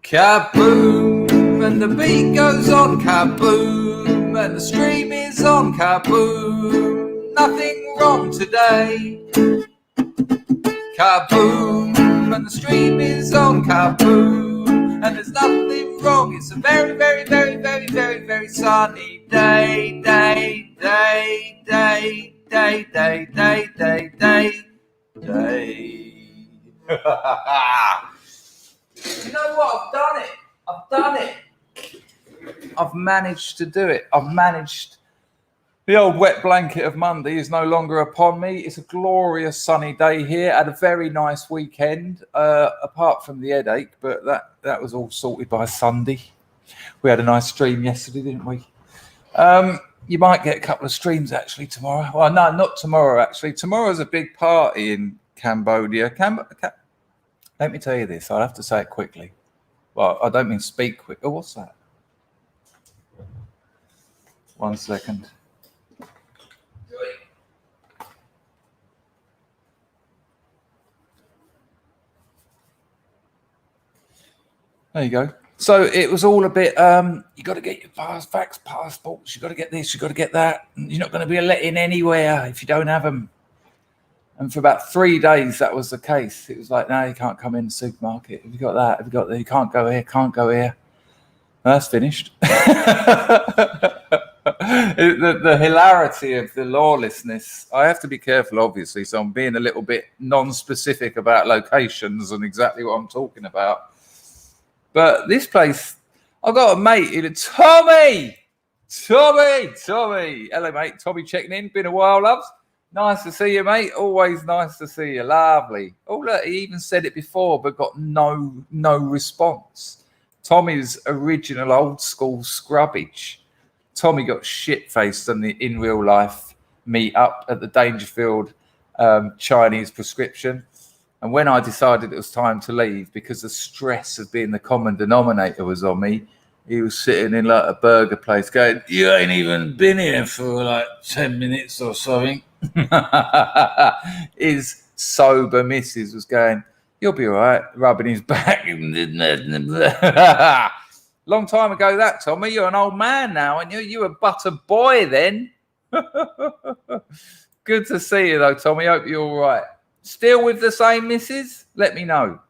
Kaboom, and the beat goes on, kaboom, and the stream is on, kaboom. Nothing wrong today. Kaboom, and the stream is on, kaboom, and there's nothing wrong. It's a very, very, very, very, very, very sunny day, day, day, day, day, day, day, day, day, day. You know what? I've done it. I've done it. I've managed to do it. I've managed. The old wet blanket of Monday is no longer upon me. It's a glorious sunny day here. Had a very nice weekend, apart from the headache, but that was all sorted by Sunday. We had a nice stream yesterday, didn't we? You might get a couple of streams actually tomorrow. Well, no, not tomorrow actually. Tomorrow's a big party in Cambodia. Let me tell you this. I'll have to say it quickly. Well, I don't mean speak quick. Oh, what's that? 1 second. There you go. So it was all a bit, you got to get your vax passports, you got to get this, you got to get that. You're not going to be let in anywhere if you don't have them. And for about 3 days, that was the case. It was like, no, you can't come in the supermarket. Have you got that? Have you got that? You can't go here, can't go here. And that's finished. The hilarity of the lawlessness. I have to be careful, obviously, so I'm being a little bit non-specific about locations and exactly what I'm talking about. But this place, I've got a mate who Tommy. Hello, mate. Tommy checking in. Been a while, loves. Nice to see you, mate. Always nice to see you. Lovely. Oh, look, he even said it before, but got no response. Tommy's original old school scrubbage. Tommy got shit-faced on the in real life meet up at the Dangerfield Chinese prescription. And when I decided it was time to leave, because the stress of being the common denominator was on me, he was sitting in like a burger place going, you ain't even been here for like 10 minutes or something. His sober missus was going, you'll be all right, rubbing his back. Long time ago that, Tommy. You're an old man now, and you were but a boy then. Good to see you, though, Tommy. Hope you're all right. Still with the same missus? Let me know.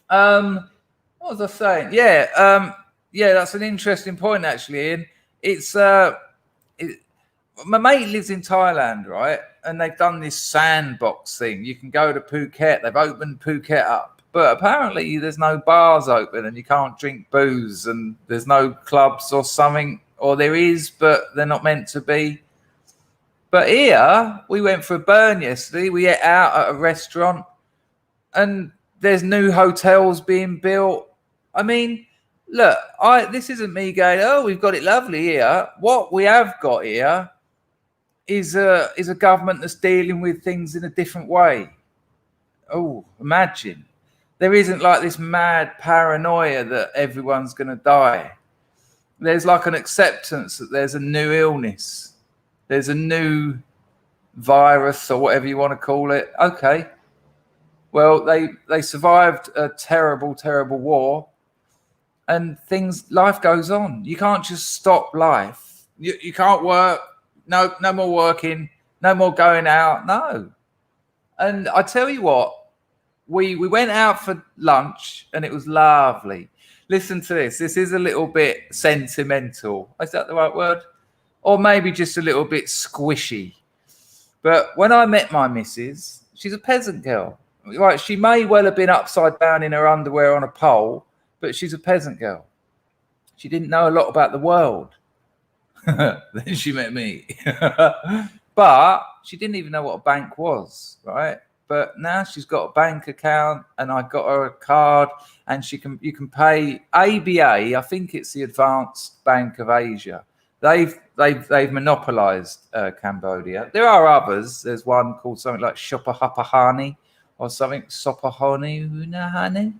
What was I saying? Yeah, that's an interesting point, actually, Ian. It's my mate lives in Thailand, right? And they've done this sandbox thing. You can go to Phuket. They've opened Phuket up. But apparently there's no bars open and you can't drink booze and there's no clubs or something. Or there is, but they're not meant to be. But here, we went for a burn yesterday. We ate out at a restaurant and there's new hotels being built. I mean, look, this isn't me going, oh, we've got it lovely here. What we have got here is a government that's dealing with things in a different way. Oh, imagine. There isn't like this mad paranoia that everyone's going to die. There's like an acceptance that there's a new illness. There's a new virus or whatever you want to call it. Okay. Well, they survived a terrible, terrible war. And life goes on. You can't just stop life. You can't work. No more working. No more going out. No. And I tell you what, we went out for lunch and it was lovely. Listen to this. This is a little bit sentimental. Is that the right word? Or maybe just a little bit squishy. But when I met my missus, she's a peasant girl. Right, she may well have been upside down in her underwear on a pole, but she's a peasant girl. She didn't know a lot about the world. Then she met me. But she didn't even know what a bank was, right? But now she's got a bank account and I got her a card and you can pay ABA. I think it's the Advanced Bank of Asia. They've monopolized Cambodia. There are others. There's one called something like Shopahapahani or something, Sopahoni.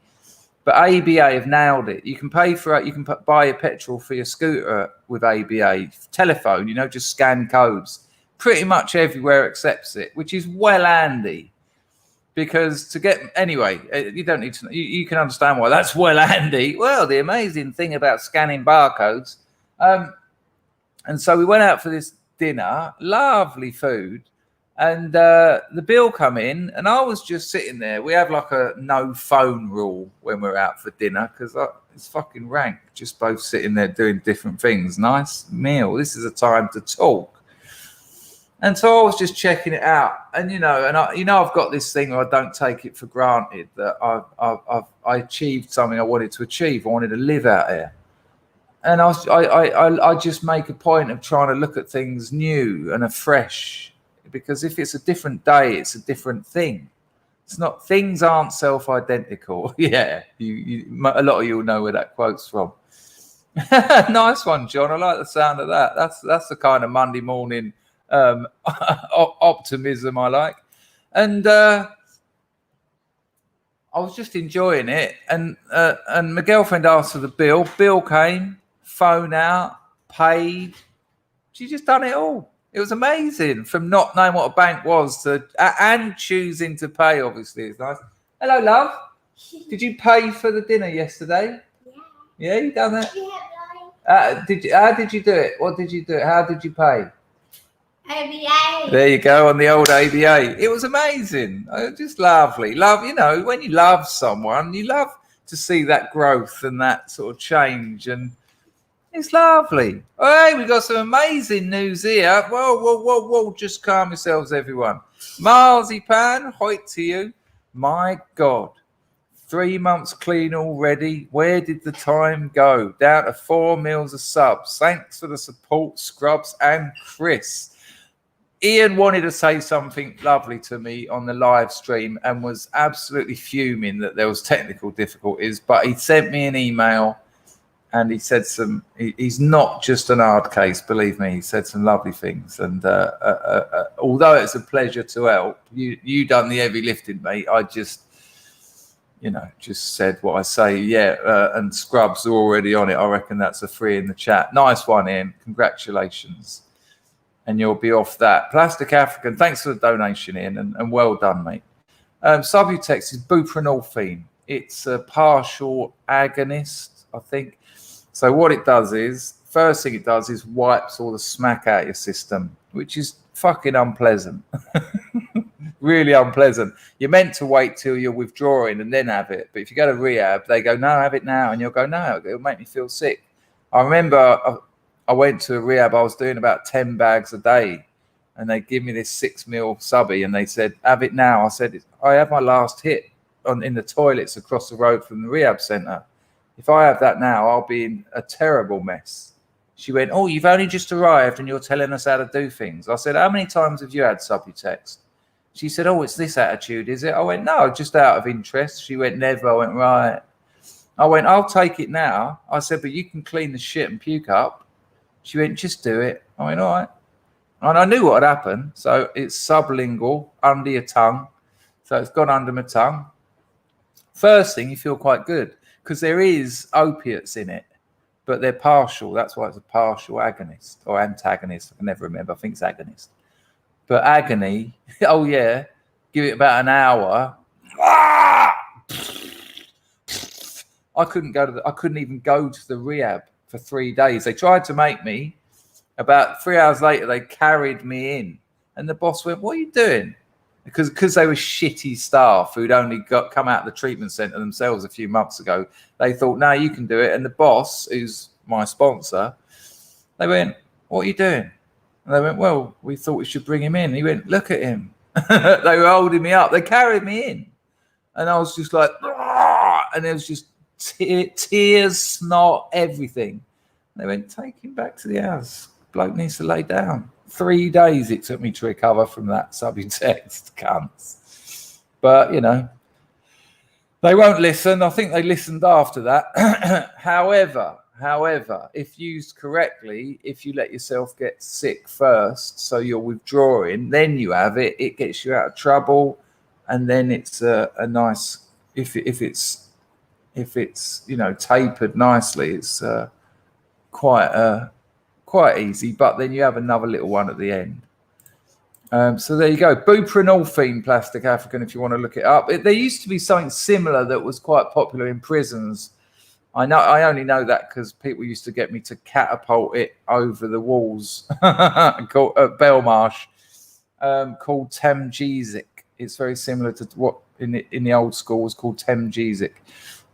But ABA have nailed it. You can pay for it. You can buy a petrol for your scooter with ABA. Telephone, just scan codes. Pretty much everywhere accepts it, which is well handy. because to get anyway, you don't need to. You can understand why that's well handy. Well, the amazing thing about scanning barcodes, and so we went out for this dinner, lovely food, and the bill come in, and I was just sitting there. We have like a no phone rule when we're out for dinner because it's fucking rank, just both sitting there doing different things. Nice meal. This is a time to talk. And so I was just checking it out, and I've got this thing where I don't take it for granted that I achieved something I wanted to achieve. I wanted to live out here, and I just make a point of trying to look at things new and afresh, because if it's a different day, it's a different thing. It's not, things aren't self-identical. Yeah, a lot of you'll know where that quote's from. Nice one, John. I like the sound of that. That's the kind of Monday morning optimism I like. And I was just enjoying it, and my girlfriend asked for the bill came, phone out, paid. She just done it all. It was amazing, from not knowing what a bank was to and choosing to pay. Obviously, it's nice. Hello, love. Did you pay for the dinner yesterday? Yeah, you done that. How did you do it? What did you do? How did you pay? ABA. There you go, on the old ABA. It was amazing. Just lovely. Love, when you love someone, you love to see that growth and that sort of change, and it's lovely. Hey, we got some amazing news here. Whoa. Just calm yourselves, everyone. Marzipan, hoit to you. My God. 3 months clean already. Where did the time go? Down to 4 meals of subs. Thanks for the support, Scrubs and Chris. Ian wanted to say something lovely to me on the live stream and was absolutely fuming that there was technical difficulties, but he sent me an email and he said he's not just an hard case, believe me. He said some lovely things, and although it's a pleasure to help, you done the heavy lifting, mate. I just said what I say. And Scrubs are already on it. I reckon that's a 3 in the chat. Nice one, Ian. Congratulations. And you'll be off that. Plastic African, thanks for the donation, Ian, and well done, mate. Subutex is buprenorphine. It's a partial agonist, I think. So what it does is, first thing it does is wipes all the smack out of your system, which is fucking unpleasant. Really unpleasant. You're meant to wait till you're withdrawing and then have it. But if you go to rehab, they go, no, have it now. And you'll go, no, it'll make me feel sick. I remember I went to a rehab. I was doing about 10 bags a day, and they give me this 6 mil subby, and they said, have it now. I said, I have my last hit in the toilets across the road from the rehab centre. If I have that now, I'll be in a terrible mess. She went, oh, you've only just arrived and you're telling us how to do things. I said, how many times have you had Subutex? She said, oh, it's this attitude, is it? I went, no, just out of interest. She went, never. I went, right. I went, I'll take it now. I said, but you can clean the shit and puke up. She went, just do it. I went, all right. And I knew what had happened. So it's sublingual, under your tongue. So it's gone under my tongue. First thing, you feel quite good because there is opiates in it, but they're partial. That's why it's a partial agonist or antagonist. I can never remember. I think it's agonist. But agony, oh yeah, give it about an hour. I couldn't even go to the rehab for 3 days. They tried to make me. About 3 hours later, they carried me in, and the boss went, "What are you doing?" Because they were shitty staff who'd only come out of the treatment centre themselves a few months ago. They thought, "No, you can do it." And the boss, who's my sponsor, they went, "What are you doing?" And they went, "Well, we thought we should bring him in." He went, "Look at him." They were holding me up. They carried me in, and I was just like, "Argh!" And it was just tears, snot, everything. They went, "Take him back to the house. Bloke needs to lay down." 3 days it took me to recover from that subtext, cunts. But, they won't listen. I think they listened after that. However, if used correctly, if you let yourself get sick first, so you're withdrawing, then you have it, it gets you out of trouble. And then it's a nice, if it's tapered nicely, it's quite easy, but then you have another little one at the end. So there you go. Buprenorphine, plastic African, if you want to look it up. There used to be something similar that was quite popular in prisons. I only know that because people used to get me to catapult it over the walls called, at Belmarsh, called Temgesic. It's very similar to what in the old school was called Temgesic.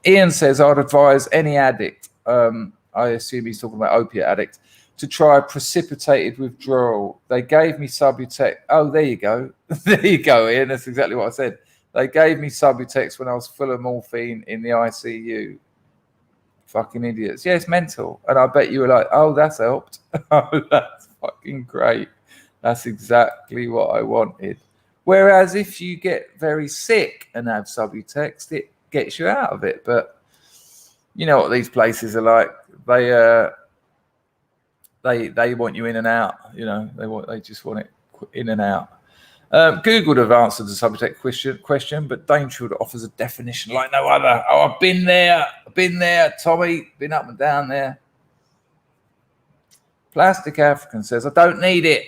Ian says, I'd advise any addict, I assume he's talking about opiate addict, to try precipitated withdrawal. They gave me Subutex. Oh, there you go. There you go, Ian. That's exactly what I said. They gave me Subutex when I was full of morphine in the ICU. Fucking idiots. Yeah, it's mental. And I bet you were like, oh, that's helped. Oh, that's fucking great. That's exactly what I wanted. Whereas if you get very sick and have Subutex, it gets you out of it. But you know what these places are like. They want you in and out. You know, they just want it in and out. Google would have answered the subject question, but Danefield offers a definition like no other. Oh, I've been there, Tommy, been up and down there. Plastic African says, I don't need it.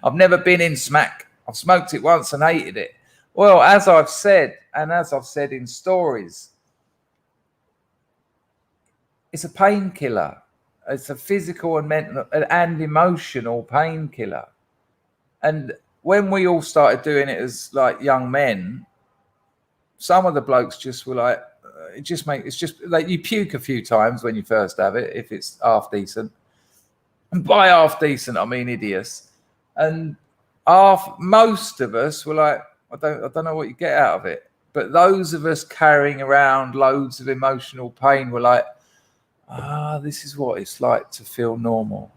I've never been in smack. I've smoked it once and hated it. Well, as I've said, and as I've said in stories, it's a painkiller. It's a physical and mental and emotional painkiller. And when we all started doing it as like young men, some of the blokes just were like, it's just like you puke a few times when you first have it, if it's half decent. And by half decent, I mean idiots. And most of us were like, I don't know what you get out of it. But those of us carrying around loads of emotional pain were like, this is what it's like to feel normal.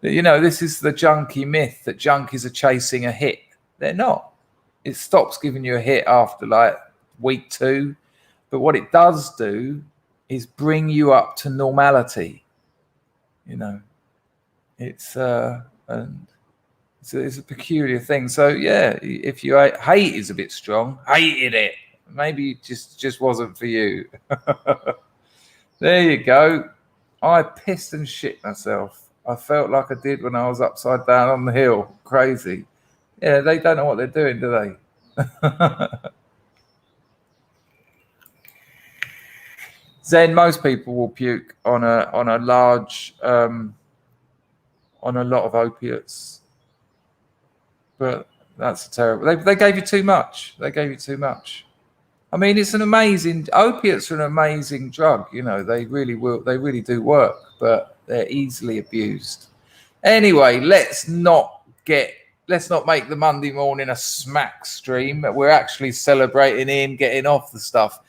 You know, this is the junkie myth that junkies are chasing a hit. They're not. It stops giving you a hit after like week 2. But what it does do is bring you up to normality. You know, it's a peculiar thing. So yeah, if you hate is a bit strong, hated it. Maybe it just wasn't for you. There you go. I pissed and shit myself. I felt like I did when I was upside down on the hill. Crazy. Yeah, they don't know what they're doing, do they? Zen, most people will puke on a large on a lot of opiates. But that's terrible. They gave you too much. They gave you too much. I mean, it's an amazing opiates are an amazing drug, you know, they really do work, but they're easily abused. Anyway, let's not make the Monday morning a smack stream. We're actually celebrating Ian getting off the stuff,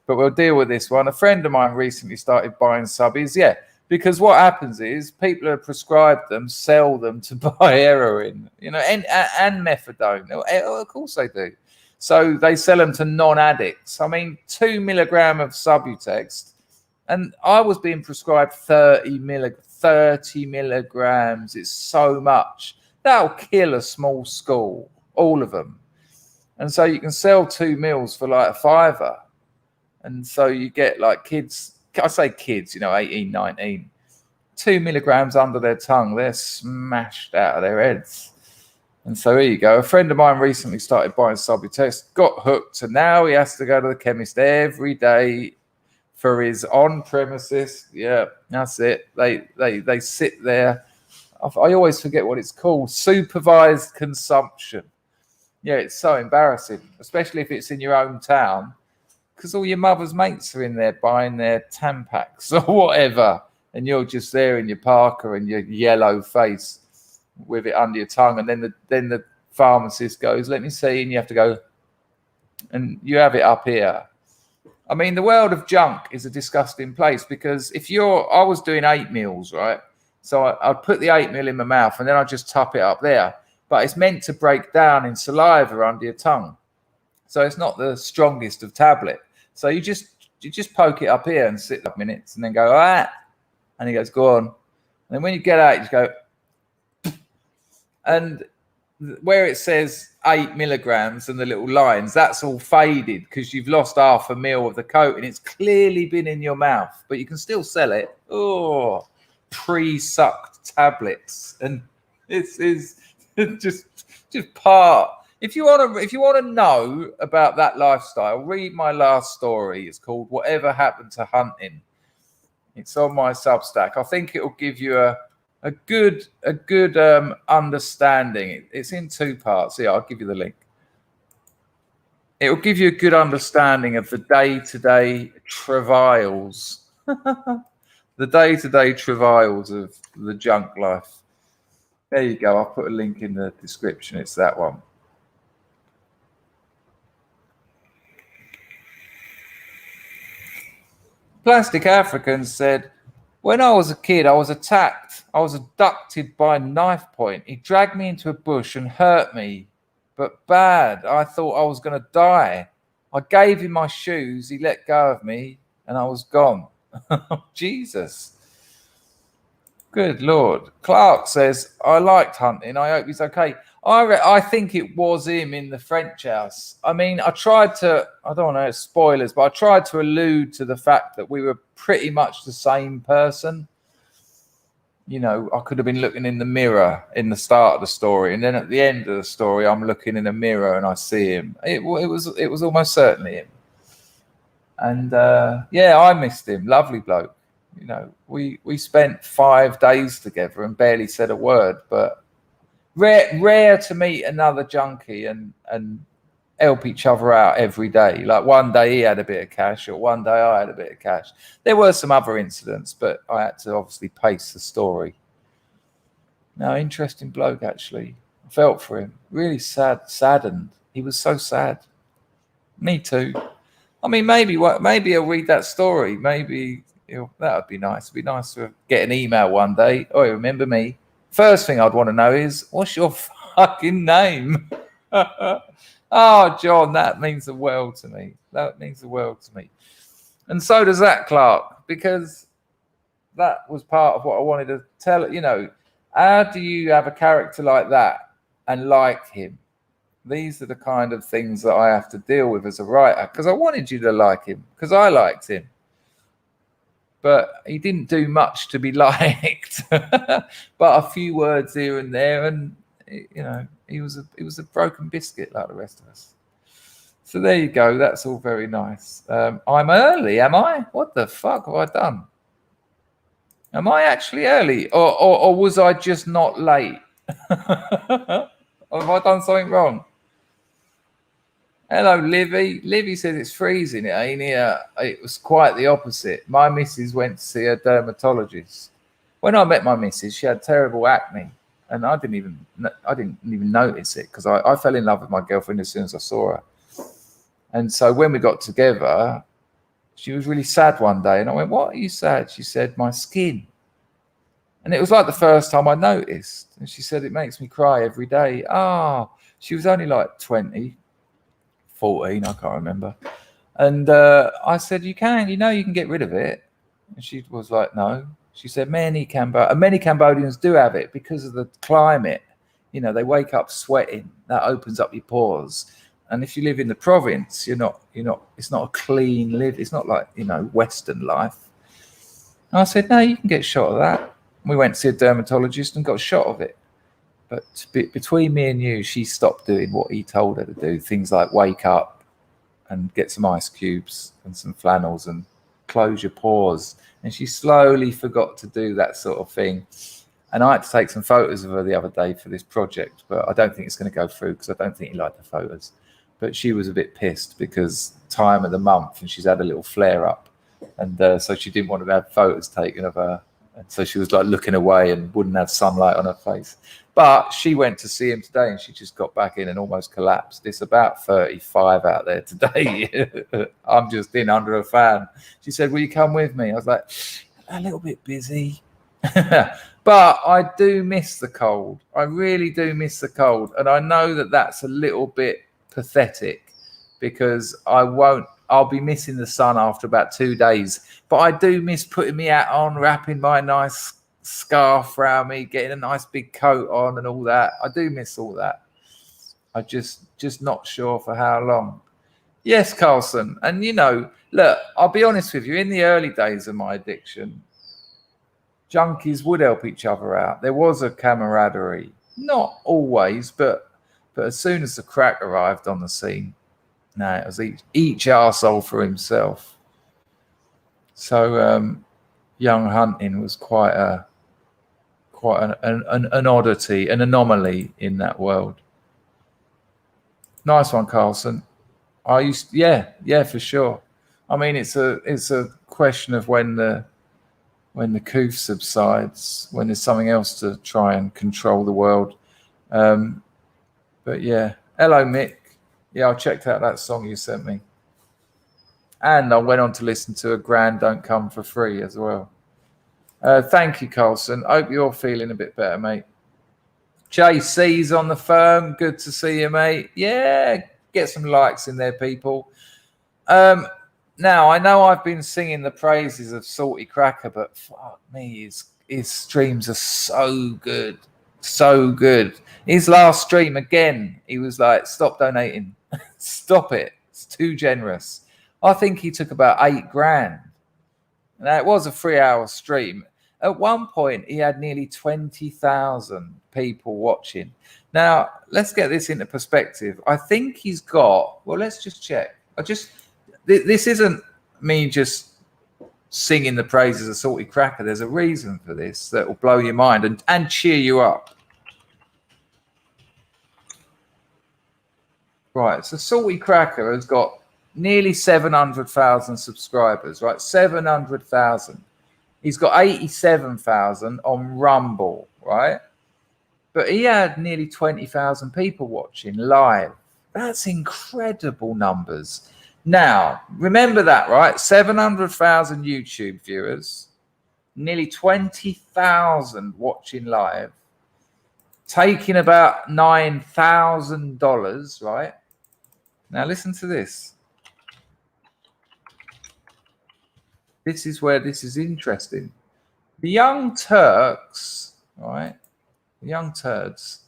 but we'll deal with this one. A friend of mine recently started buying subbies, because what happens is people who prescribe them sell them to buy heroin, you know, and methadone. Of course they do. So they sell them to non-addicts. I mean, 2 milligram of Subutex, and I was being prescribed 30 milligrams. It's so much. That'll kill a small school, all of them. And so you can sell 2 mils for like a £5. And so you get like kids, I say kids, you know, 18, 19, 2 milligrams under their tongue. They're smashed out of their heads. And so here you go. A friend of mine recently started buying Subutex, got hooked, and now he has to go to the chemist every day for his on-premises. Yeah, that's it. They sit there. I always forget what it's called. Supervised consumption. Yeah, it's so embarrassing, especially if it's in your own town, because all your mother's mates are in there buying their Tampax or whatever, and you're just there in your Parker and your yellow face with it under your tongue, and then the pharmacist goes, let me see, and you have to go, and you have it up here. I mean, the world of junk is a disgusting place, because I was doing 8 mils, right? So I'd put the 8 mil in my mouth, and then I'd just top it up there. But it's meant to break down in saliva under your tongue, so it's not the strongest of tablet. So you just poke it up here and sit up minutes, and then go, and he goes, go on. And then when you get out, you just go. And where it says 8 milligrams and the little lines, that's all faded because you've lost half a mil of the coat, and it's clearly been in your mouth, but you can still sell it. Oh, pre-sucked tablets. And It's just part. If you want to know about that lifestyle, read my last story. It's called "Whatever Happened to Hunting." It's on my Substack. I think it will give you a good understanding. It's in 2 parts. Yeah, I'll give you the link. It will give you a good understanding of the day-to-day travails, the day-to-day travails of the junk life. There you go. I'll put a link in the description. It's that one. Plastic African said, when I was a kid, I was attacked. I was abducted by knife point. He dragged me into a bush and hurt me, but bad. I thought I was going to die. I gave him my shoes. He let go of me and I was gone. Jesus. Good Lord. Clark says, I liked hunting. I hope he's okay. I think it was him in the French house. I mean, I tried to, I don't know, spoilers, but I tried to allude to the fact that we were pretty much the same person. You know, I could have been looking in the mirror in the start of the story, and then at the end of the story, I'm looking in a mirror and I see him. It was almost certainly him. And yeah, I missed him. Lovely bloke. You know, we spent 5 days together and barely said a word, but rare to meet another junkie and help each other out every day. Like one day he had a bit of cash, or one day I had a bit of cash. There were some other incidents, but I had to obviously pace the story. No, interesting bloke, actually. I felt for him. Really saddened. He was so sad. Me too. I mean, maybe he'll read that story. Maybe that would be nice. It'd be nice to get an email one day. Oh, remember me? First thing I'd want to know is, what's your fucking name? Oh, John, that means the world to me. That means the world to me. And so does that, Clark, because that was part of what I wanted to tell. You know, how do you have a character like that and like him? These are the kind of things that I have to deal with as a writer, because I wanted you to like him, because I liked him. But he didn't do much to be liked, but a few words here and there, and you know, he was a broken biscuit like the rest of us. So there you go. That's all very nice. I'm early, am I? What the fuck have I done? Am I actually early, or was I just not late? Or have I done something wrong? Hello, Livy. Livy says it's freezing. It ain't here. It was quite the opposite. My missus went to see a dermatologist. When I met my missus, she had terrible acne, and I didn't even notice it, because I fell in love with my girlfriend as soon as I saw her. And so when we got together, she was really sad one day, and I went, "What are you sad?" She said, "My skin." And it was like the first time I noticed. And she said, "It makes me cry every day." She was only like 20. 14, I can't remember. And I said, you can get rid of it. And she was like, no. She said, many Cambodians do have it because of the climate. You know, they wake up sweating. That opens up your pores. And if you live in the province, it's not a clean live. It's not like, you know, Western life. And I said, no, you can get shot of that. We went to see a dermatologist and got shot of it. But between me and you, she stopped doing what he told her to do. Things like wake up and get some ice cubes and some flannels and close your pores. And she slowly forgot to do that sort of thing. And I had to take some photos of her the other day for this project, but I don't think it's going to go through because I don't think he liked the photos. But she was a bit pissed because time of the month and she's had a little flare up. And so she didn't want to have photos taken of her. And so she was like looking away and wouldn't have sunlight on her face. But she went to see him today and she just got back in and almost collapsed. It's about 35 out there today. I'm just in under a fan. She said, will you come with me? I was like, a little bit busy. But I do miss the cold. I really do miss the cold. And I know that that's a little bit pathetic because I'll be missing the sun after about 2 days. But I do miss putting my hat on, wrapping my nice scarf around me, getting a nice big coat on and all that. I do miss all that. I just not sure for how long. Yes, Carlson. And, you know, look, I'll be honest with you. In the early days of my addiction, junkies would help each other out. There was a camaraderie. Not always, but as soon as the crack arrived on the scene, no, it was each arsehole for himself. So young hunting was quite an oddity, an anomaly in that world. Nice one, Carlson. Yeah, for sure. I mean, it's a question of when the coof subsides, when there's something else to try and control the world. But yeah, hello, Mick. Yeah, I checked out that song you sent me. And I went on to listen to A Grand Don't Come for Free as well. Thank you, Carlson. Hope you're feeling a bit better, mate. JC's on the firm. Good to see you, mate. Yeah, get some likes in there, people. Now, I know I've been singing the praises of Salty Cracker, but fuck me, his streams are so good. So good. His last stream, again, he was like, stop donating. Stop it. It's too generous. I think he took about $8,000. Now, it was a 3-hour stream. At one point, he had nearly 20,000 people watching. Now, let's get this into perspective. I think he's got, well, let's just check. This isn't me just singing the praises of Salty Cracker. There's a reason for this that will blow your mind and cheer you up. Right, so Salty Cracker has got nearly 700,000 subscribers, right? 700,000. He's got 87,000 on Rumble, right? But he had nearly 20,000 people watching live. That's incredible numbers. Now, remember that, right? 700,000 YouTube viewers, nearly 20,000 watching live, taking about $9,000, right? Now, listen to this. This is where this is interesting. The Young Turks, right? The Young Turds,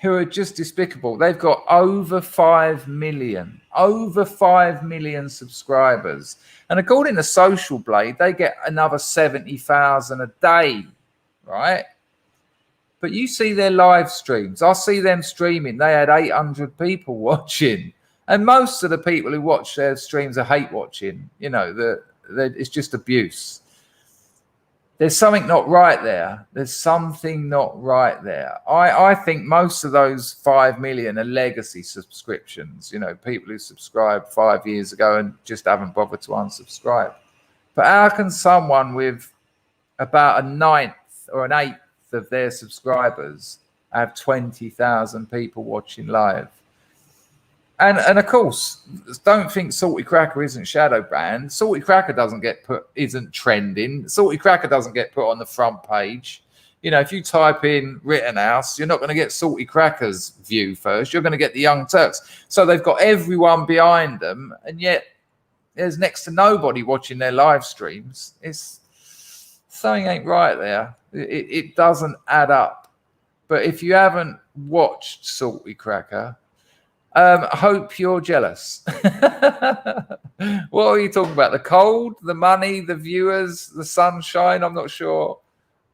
who are just despicable. They've got over 5 million subscribers. And according to Social Blade, they get another 70,000 a day, right? But you see their live streams. I see them streaming. They had 800 people watching. And most of the people who watch their streams are hate watching. You know, it's just abuse. There's something not right there. There's something not right there. I think most of those 5 million are legacy subscriptions. You know, people who subscribed 5 years ago and just haven't bothered to unsubscribe. But how can someone with about a ninth or an eighth of their subscribers have 20,000 people watching live? And of course, don't think Salty Cracker isn't shadow banned. Salty Cracker isn't trending. Salty Cracker doesn't get put on the front page. You know, if you type in Rittenhouse, you're not going to get Salty Cracker's view first. You're going to get the Young Turks. So they've got everyone behind them, and yet there's next to nobody watching their live streams. Something ain't right there. It doesn't add up. But if you haven't watched Salty Cracker, I hope you're jealous. What are you talking about? The cold, the money, the viewers, the sunshine? I'm not sure.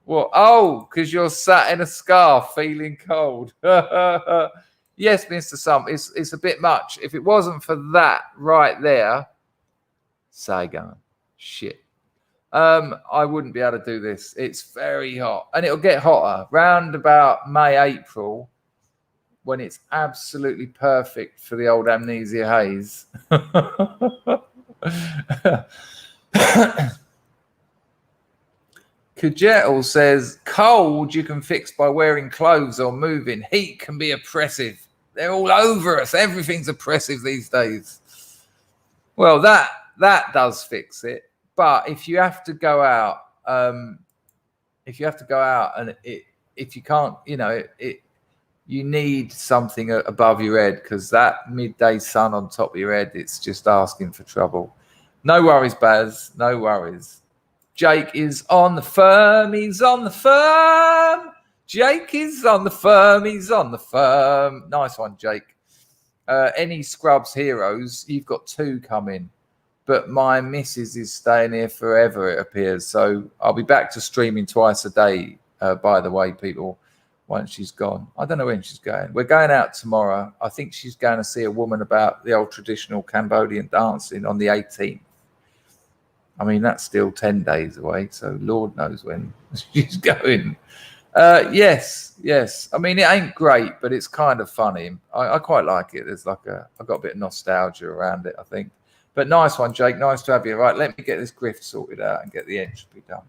What? Oh, because you're sat in a scarf feeling cold. Yes, Mr. Sump, it's a bit much. If it wasn't for that right there, Saigon, shit. I wouldn't be able to do this. It's very hot. And it'll get hotter round about May, April, when it's absolutely perfect for the old amnesia haze. Kajetel says, cold you can fix by wearing clothes or moving. Heat can be oppressive. They're all over us. Everything's oppressive these days. Well, that does fix it. But if you have to go out, and if you can't, you know, you need something above your head, because that midday sun on top of your head, it's just asking for trouble. No worries, Baz. No worries. Jake is on the firm. He's on the firm. Jake is on the firm. He's on the firm. Nice one, Jake. Any Scrubs heroes? You've got 2 coming. But my missus is staying here forever, it appears. So I'll be back to streaming twice a day by the way, people, once she's gone. I don't know when she's going. We're going out tomorrow. I think she's going to see a woman about the old traditional Cambodian dancing on the 18th. I mean, that's still 10 days away, so Lord knows when she's going. Yes. I mean, it ain't great, but it's kind of funny. I quite like it. There's like I've got a bit of nostalgia around it, I think. But nice one, Jake. Nice to have you. Right, let me get this grift sorted out and get the entropy done.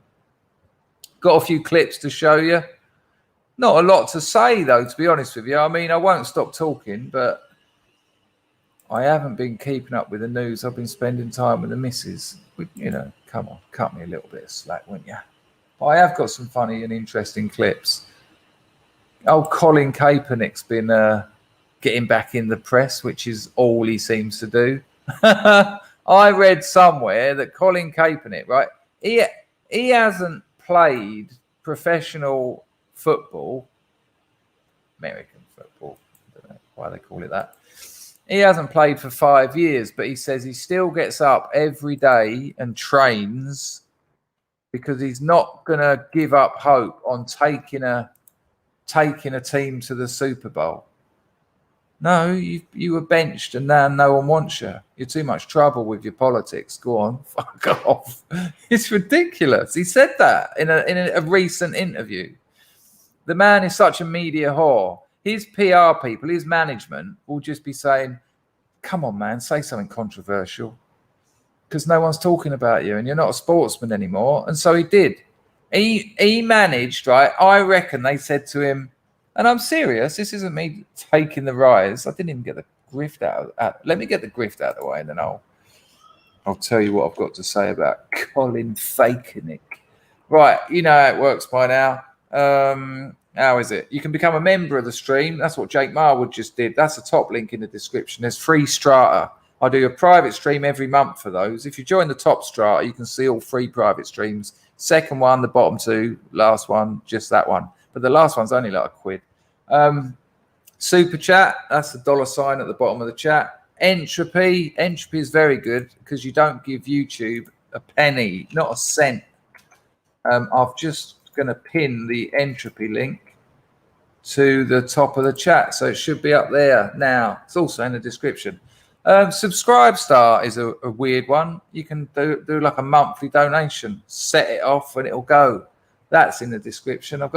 Got a few clips to show you. Not a lot to say, though, to be honest with you. I mean, I won't stop talking, but I haven't been keeping up with the news. I've been spending time with the missus. You know, come on, cut me a little bit of slack, wouldn't you? But I have got some funny and interesting clips. Oh, Colin Kaepernick's been getting back in the press, which is all he seems to do. I read somewhere that Colin Kaepernick, right, he hasn't played professional football, American football, I don't know why they call it that. He hasn't played for 5 years, but he says he still gets up every day and trains because he's not going to give up hope on taking a team to the Super Bowl. No, you were benched and now no one wants you. You're too much trouble with your politics. Go on, fuck off. It's ridiculous. He said that in a recent interview. The man is such a media whore. His PR people, his management will just be saying, come on, man, say something controversial because no one's talking about you and you're not a sportsman anymore. And so he did. He managed, right? I reckon they said to him, and I'm serious, this isn't me taking the rise. I didn't even get the grift out. Let me get the grift out of the way and then I'll tell you what I've got to say about Colin Kaepernick. Right, you know how it works by now. How is it? You can become a member of the stream. That's what Jake Marwood just did. That's the top link in the description. There's free strata. I do a private stream every month for those. If you join the top strata, you can see all free private streams. Second one, the bottom two, last one, just that one. But the last one's only like £1. Super chat, that's the $sign at the bottom of the chat. Entropy is very good because you don't give YouTube a penny, not a cent. I've just going to pin the entropy link to the top of the chat, so it should be up there now. It's also in the description. SUBSTACK is a weird one. You can do like a monthly donation, set it off and it'll go. That's in the description. I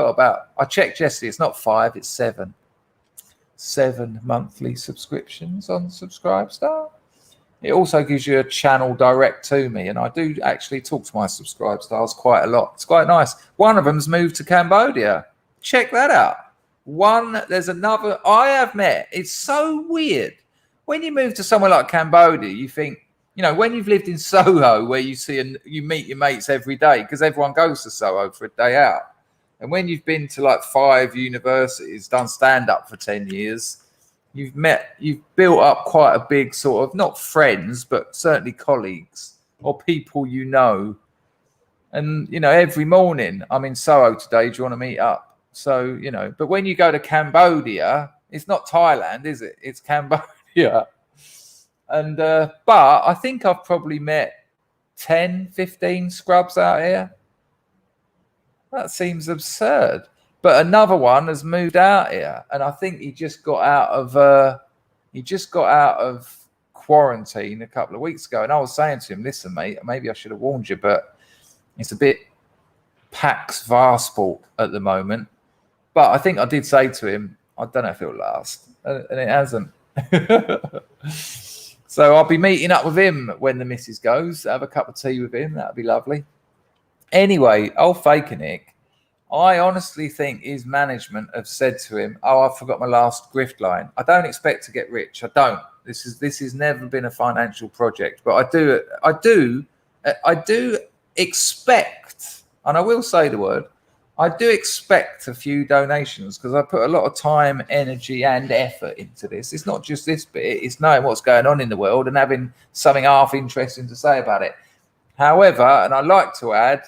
checked yesterday, it's not 5, it's 7 monthly subscriptions on SUBSTACK. It also gives you a channel direct to me, and I do actually talk to my SUBSTACKs quite a lot. It's quite nice. One of them's moved to Cambodia. Check that out. There's another I have met. It's so weird. When you move to somewhere like Cambodia, you think, you know, when you've lived in Soho, where you meet your mates every day, because everyone goes to Soho for a day out. And when you've been to like 5 universities, done stand-up for 10 years, you've built up quite a big sort of, not friends, but certainly colleagues or people you know. And, you know, every morning, I'm in Soho today, do you want to meet up? So, you know, but when you go to Cambodia, it's not Thailand, is it? It's Cambodia. And, but I think I've probably met 10, 15 scrubs out here. That seems absurd. But another one has moved out here, and I think he just got out of quarantine a couple of weeks ago. And I was saying to him, listen, mate, maybe I should have warned you, but it's a bit Pax Varsport at the moment. But I think I did say to him, I don't know if it'll last, and it hasn't. So I'll be meeting up with him when the missus goes, have a cup of tea with him. That'd be lovely. Anyway, old Kaepernick, I honestly think his management have said to him, oh, I forgot my last grift line. I don't expect to get rich. I don't. This has never been a financial project, but I do expect, and I will say the word, I do expect a few donations because I put a lot of time, energy and effort into this. It's not just this bit, it's knowing what's going on in the world and having something half interesting to say about it. However, and I like to add,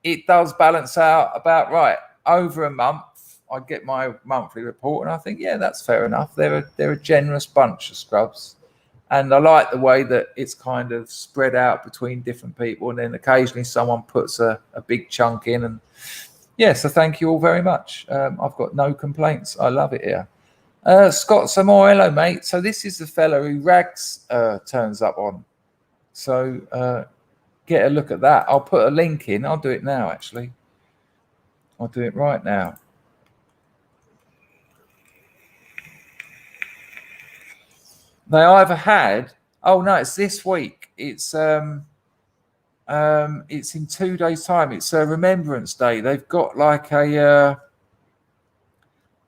it does balance out about right. Over a month, I get my monthly report and I think, yeah, that's fair enough. They're a generous bunch of scrubs. And I like the way that it's kind of spread out between different people. And then occasionally someone puts a big chunk in. And Yeah, so thank you all very much. I've got no complaints. I love it here. Scott, some more. Hello, mate. So this is the fella who Rags turns up on. So get a look at that. I'll put a link in. I'll do it now, actually. I'll do it right now. They either had, oh no, it's this week. It's in 2 days' time. It's a Remembrance Day. They've got like a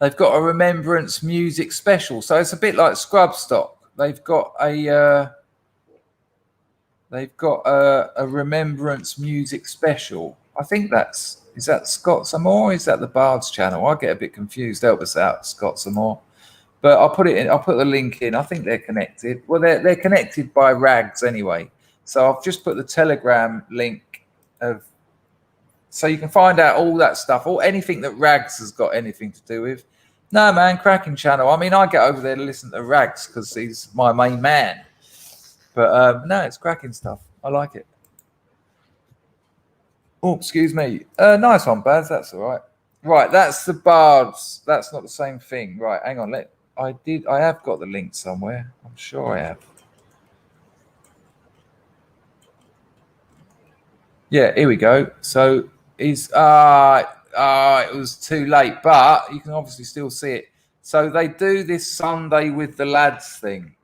Remembrance music special. So it's a bit like SUBSTACK. They've got a Remembrance music special. I think is that Scott some more? Is that the Bard's channel? I get a bit confused. Help us out, Scott some more. But I'll put it in. I'll put the link in. I think they're connected. Well, they're connected by Rags anyway. So I've just put the Telegram link so you can find out all that stuff, or anything that Rags has got anything to do with. No, man, cracking channel. I mean, I get over there to listen to Rags because he's my main man. But no, it's cracking stuff. I like it. Oh, excuse me. Nice one, Baz. That's all right. Right, that's the Bards. That's not the same thing. Right, hang on. I have got the link somewhere. I'm sure I have. Yeah, here we go. So it was too late, but you can obviously still see it. So they do this Sunday with the lads thing.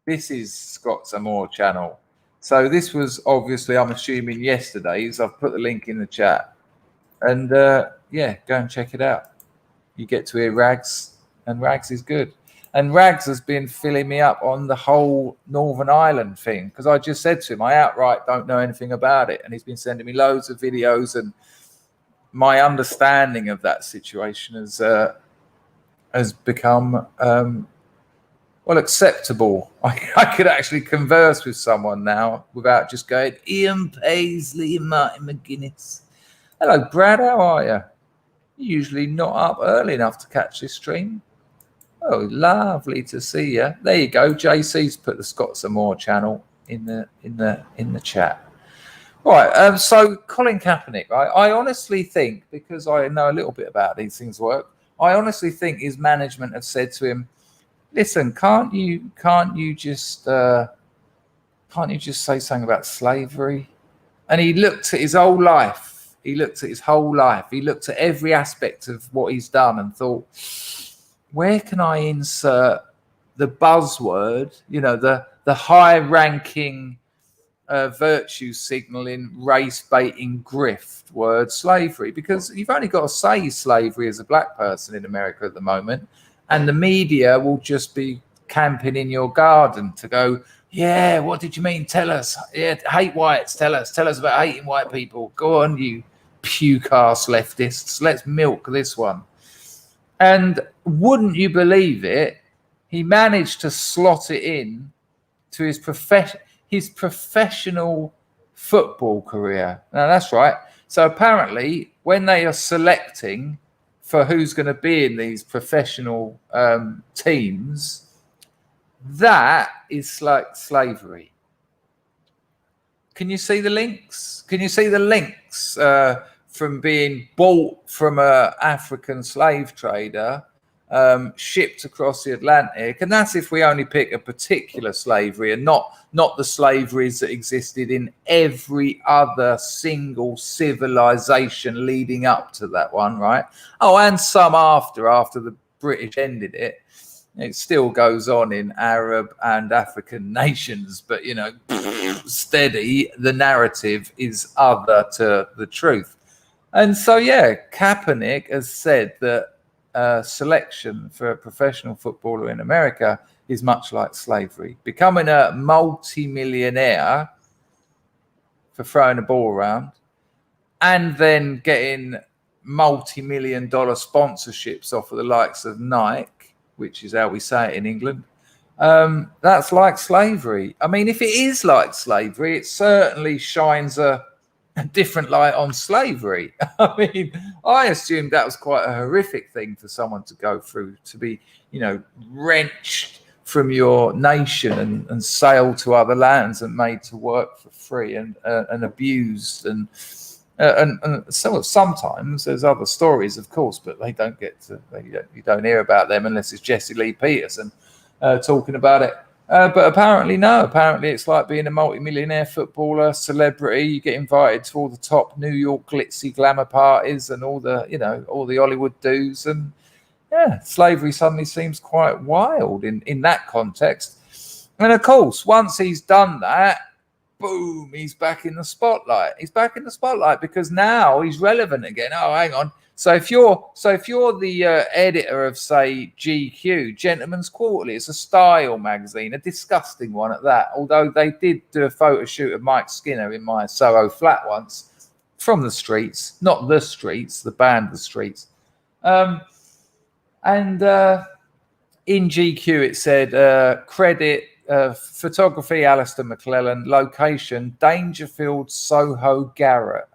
This is Scott's Amore channel. So this was obviously, I'm assuming, yesterday's. I've put the link in the chat. And yeah, go and check it out. You get to hear Rags, and Rags is good. And Rags has been filling me up on the whole Northern Ireland thing, because I just said to him, I outright don't know anything about it. And he's been sending me loads of videos, and my understanding of that situation has become well, acceptable. I could actually converse with someone now without just going, Ian Paisley and Martin McGuinness. Hello, Brad. How are you? You're usually not up early enough to catch this stream. Oh, lovely to see you. There you go. JC's put the Scott's Amore channel in the chat. Right. So Colin Kaepernick, I honestly think, because I know a little bit about these things work, I honestly think his management have said to him, listen, can't you just say something about slavery? And he looked at his whole life. He looked at every aspect of what he's done and thought, where can I insert the buzzword, the high-ranking virtue signaling, race-baiting grift word, slavery? Because you've only got to say slavery as a black person in America at the moment, and the media will just be camping in your garden to go, yeah, what did you mean? Tell us. Yeah, hate whites. Tell us about hating white people. Go on, you puke-ass leftists. Let's milk this one. And wouldn't you believe it, he managed to slot it in to his professional football career. Now, that's right. So apparently, when they are selecting for who's going to be in these professional teams, that is like slavery. Can you see the links? Can you see the links from being bought from an African slave trader, shipped across the Atlantic? And that's if we only pick a particular slavery and not the slaveries that existed in every other single civilization leading up to that one, right? Oh, and some after the British ended it. It still goes on in Arab and African nations, but, steady, the narrative is other to the truth. And so, yeah, Kaepernick has said that selection for a professional footballer in America is much like slavery. Becoming a multi-millionaire for throwing a ball around and then getting multi-million-dollar sponsorships off of the likes of Nike, which is how we say it in England, that's like slavery. I mean, if it is like slavery, it certainly shines a different light on slavery. I mean, I assumed that was quite a horrific thing for someone to go through, to be, wrenched from your nation and sailed to other lands and made to work for free and abused and And sometimes there's other stories, of course, but they don't get to. You don't hear about them unless it's Jesse Lee Peterson talking about it. But apparently, no. Apparently, it's like being a multimillionaire footballer, celebrity. You get invited to all the top New York glitzy glamour parties and all the Hollywood dudes. And yeah, slavery suddenly seems quite wild in that context. And of course, once he's done that, boom, he's back in the spotlight. He's back in the spotlight because now he's relevant again. Oh, hang on. So if you're the editor of, say, GQ, Gentleman's Quarterly, it's a style magazine, a disgusting one at that. Although they did do a photo shoot of Mike Skinner in my Soho flat once from the streets, not the streets, the band The Streets. And in GQ it said credit. Photography, Alistair McClellan. Location, Dangerfield, Soho, Garrett.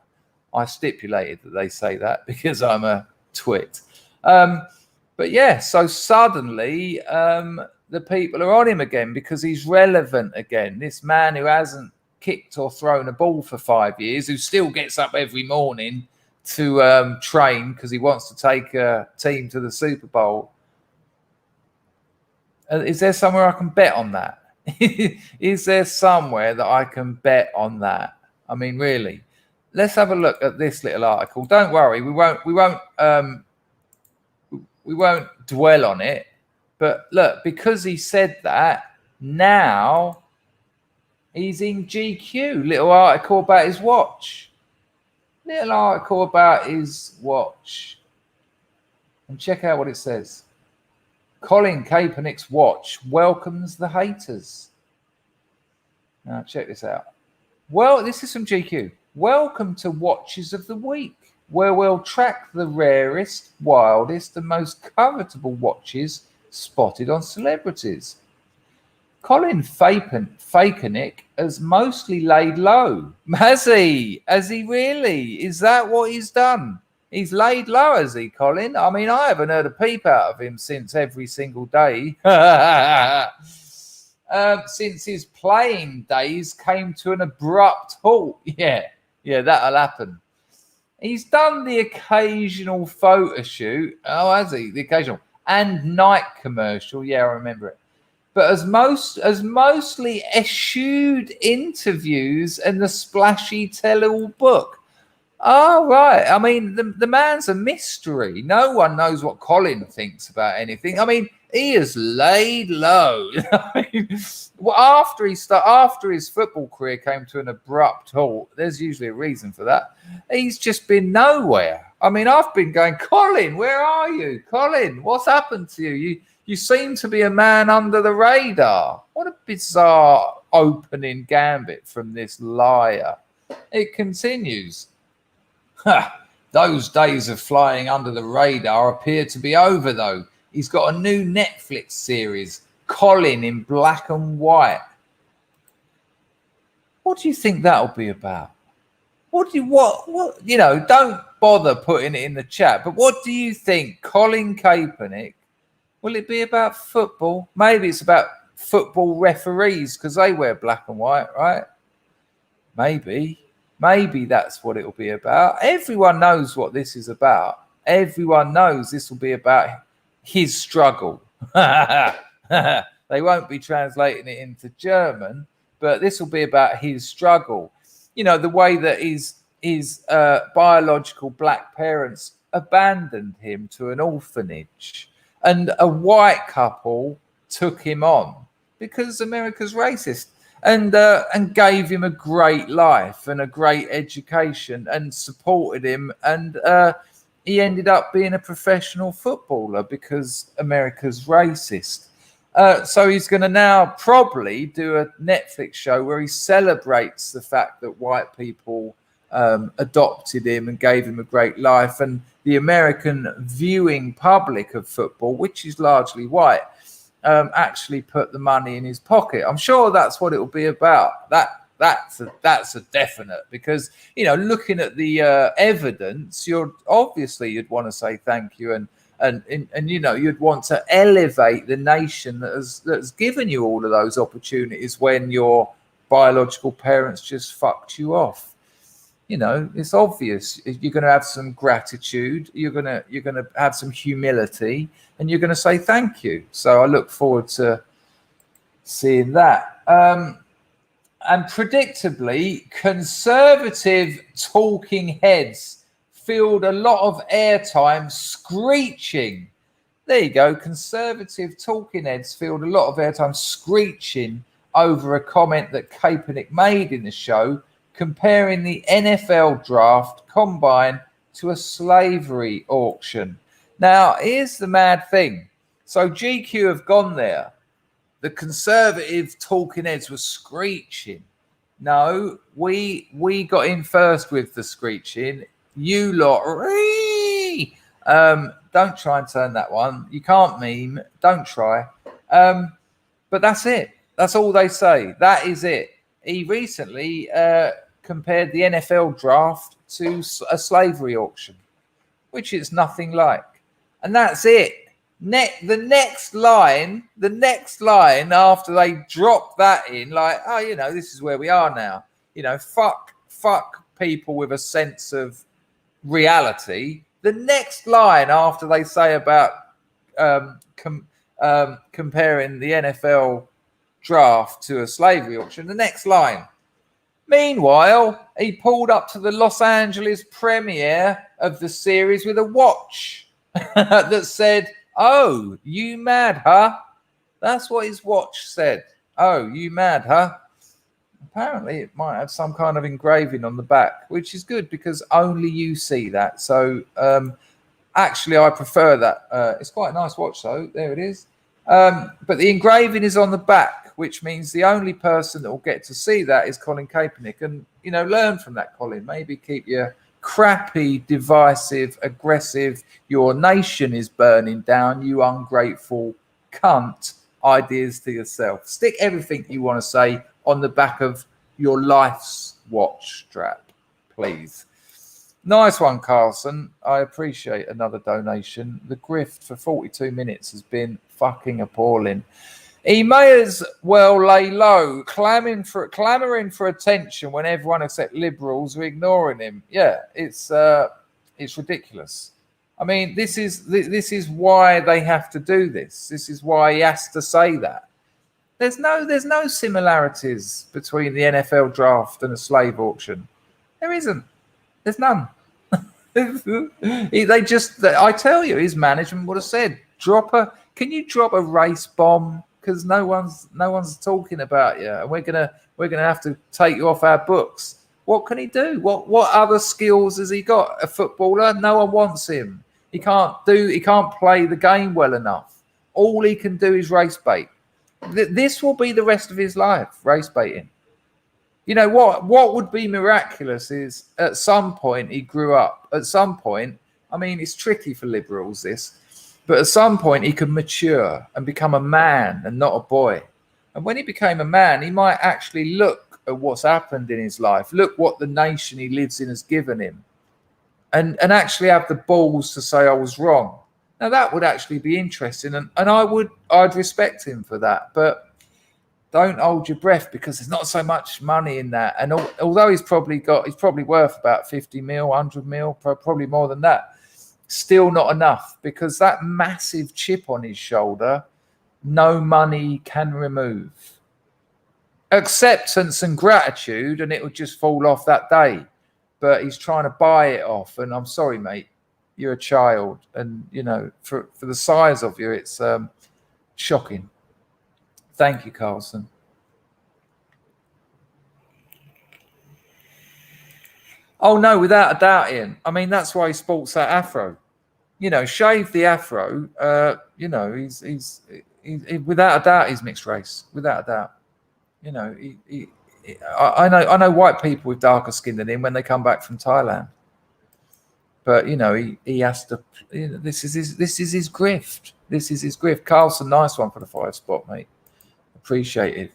I stipulated that they say that because I'm a twit. But yeah, so suddenly the people are on him again because he's relevant again. This man who hasn't kicked or thrown a ball for 5 years, who still gets up every morning to train because he wants to take a team to the Super Bowl. Is there somewhere I can bet on that? Is there somewhere that I can bet on that? I mean, really, let's have a look at this little article. Don't worry, we won't dwell on it. But look, because he said that, now he's in GQ. Little article about his watch. Little article about his watch. And check out what it says. Colin Kaepernick's watch welcomes the haters. Now, check this out. Well, this is from GQ. Welcome to Watches of the Week, where we'll track the rarest, wildest, and most covetable watches spotted on celebrities. Colin Kaepernick has mostly laid low. Has he? Has he really? Is that what he's done? He's laid low, has he, Colin? I mean, I haven't heard a peep out of him since every single day. Since his playing days came to an abrupt halt. Yeah, that'll happen. He's done the occasional photo shoot. Oh, has he? The occasional. And night commercial. Yeah, I remember it. But as mostly eschewed interviews and the splashy tell-all book. Oh, right. I mean, the man's a mystery. No one knows what Colin thinks about anything. I mean, he has laid low. I mean, well, after his football career came to an abrupt halt, there's usually a reason for that. He's just been nowhere. I mean, I've been going, Colin, where are you? Colin, what's happened to you? You seem to be a man under the radar. What a bizarre opening gambit from this liar. It continues. Those days of flying under the radar appear to be over, though. He's got a new Netflix series, Colin in Black and White. What do you think that'll be about? What don't bother putting it in the chat, but what do you think? Colin Kaepernick, will it be about football? Maybe it's about football referees because they wear black and white, right? Maybe that's what it'll be about. Everyone knows what this is about. Everyone knows this will be about his struggle. They won't be translating it into German, but this will be about his struggle. You know, the way that his biological black parents abandoned him to an orphanage and a white couple took him on because America's racist. And gave him a great life and a great education and supported him. And he ended up being a professional footballer because America's racist. So he's going to now probably do a Netflix show where he celebrates the fact that white people adopted him and gave him a great life. And the American viewing public of football, which is largely white, actually put the money in his pocket. I'm sure that's what it will be about. That's a definite, because looking at the evidence, you'd want to say thank you and you'd want to elevate the nation that's given you all of those opportunities when your biological parents just fucked you off. You know, it's obvious. You're going to have some gratitude. You're going to have some humility, and you're going to say thank you. So I look forward to seeing that. And predictably, conservative talking heads filled a lot of airtime screeching. There you go. Conservative talking heads filled a lot of airtime screeching over a comment that Kaepernick made in the show, comparing the NFL draft combine to a slavery auction. Now, here's the mad thing. So GQ have gone there. The conservative talking heads were screeching. No, we got in first with the screeching. You lot, don't try and turn that one. You can't meme. Don't try. But that's it. That's all they say. That is it. He recently compared the NFL draft to a slavery auction, which is nothing like. And that's it. The next line after they drop that in, like, oh, you know, this is where we are now. You know, fuck people with a sense of reality. The next line after they say about comparing the NFL draft to a slavery auction, the next line. Meanwhile, he pulled up to the Los Angeles premiere of the series with a watch that said, "Oh, you mad, huh?" That's what his watch said. "Oh, you mad, huh?" Apparently, it might have some kind of engraving on the back, which is good because only you see that. So, actually, I prefer that. It's quite a nice watch, though. There it is. But the engraving is on the back, which means the only person that will get to see that is Colin Kaepernick. And, you know, learn from that, Colin. Maybe keep your crappy, divisive, aggressive, your nation is burning down, you ungrateful cunt ideas to yourself. Stick everything you want to say on the back of your life's watch strap, please. Nice one, Carlson. I appreciate another donation. The grift for 42 minutes has been fucking appalling. He may as well lay low, clamoring for attention when everyone except liberals are ignoring him. Yeah, it's ridiculous. I mean, this is why they have to do this. This is why he has to say that. There's no similarities between the NFL draft and a slave auction. There isn't. There's none. I tell you, his management would have said, can you drop a race bomb? Because no one's talking about you, and we're gonna have to take you off our books. What can he do? What other skills has he got? A footballer? No one wants him. He can't play the game well enough. All he can do is race bait. This will be the rest of his life, race baiting. You know what would be miraculous is at some point he grew up. At some point, I mean, it's tricky for liberals, this. But at some point, he could mature and become a man and not a boy. And when he became a man, he might actually look at what's happened in his life, look what the nation he lives in has given him, and actually have the balls to say, I was wrong. Now, that would actually be interesting, and I'd respect him for that. But don't hold your breath, because there's not so much money in that. And although he's probably worth about 50 mil, 100 mil, probably more than that. Still not enough, because that massive chip on his shoulder, no money can remove. Acceptance and gratitude, and it would just fall off that day. But he's trying to buy it off, and I'm sorry, mate, you're a child, and you know, for the size of you, it's shocking. Thank you, Carlson. Oh, no, without a doubt, Ian. I mean, that's why he sports that afro. You know, shave the afro. You know, he's without a doubt, he's mixed race. Without a doubt. You know, I know white people with darker skin than him when they come back from Thailand. But you know, he has to. You know, this is his grift. This is his grift. Carlson, nice one for the 5 spot, mate. Appreciated.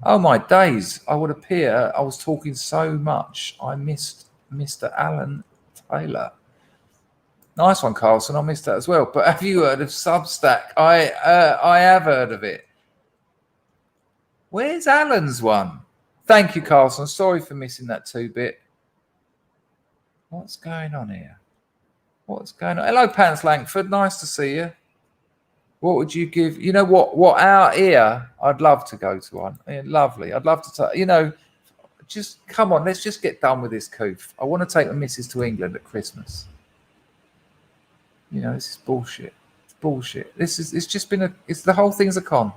Oh my days! I would appear I was talking so much I missed Mr. Alan Taylor. Nice one, Carlson. I missed that as well. But have you heard of Substack? I have heard of it. Where's Alan's one? Thank you, Carlson. Sorry for missing that 2-bit. What's going on here? What's going on? Hello, Pants Langford. Nice to see you. What would you give? You know what out here? I'd love to go to one. Yeah, lovely. I'd love to. Just come on. Let's just get done with this coof. I want to take the missus to England at Christmas. This is bullshit. It's bullshit. It's just been the whole thing's a con.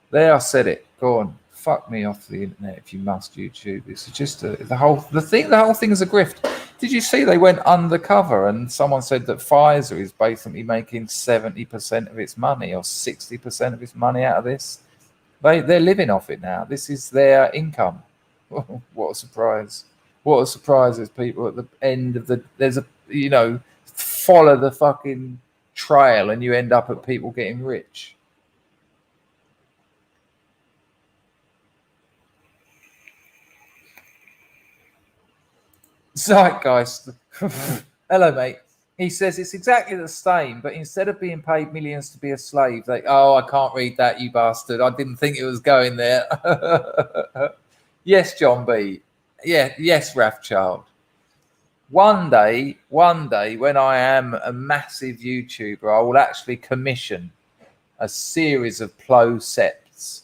There, I said it. Go on. Fuck me off the internet if you must, YouTube. It's just the whole thing is a grift. Did you see they went undercover and someone said that Pfizer is basically making 70% of its money or 60% of its money out of this? They're living off it now. This is their income. What a surprise. What a surprise is people at the end of follow the fucking trail and you end up at people getting rich. Zeitgeist. Hello, mate. He says it's exactly the same, but instead of being paid millions to be a slave, I can't read that, you bastard. I didn't think it was going there. Yes, John B. Yeah, yes, Rathchild. One day, when I am a massive YouTuber, I will actually commission a series of plow sets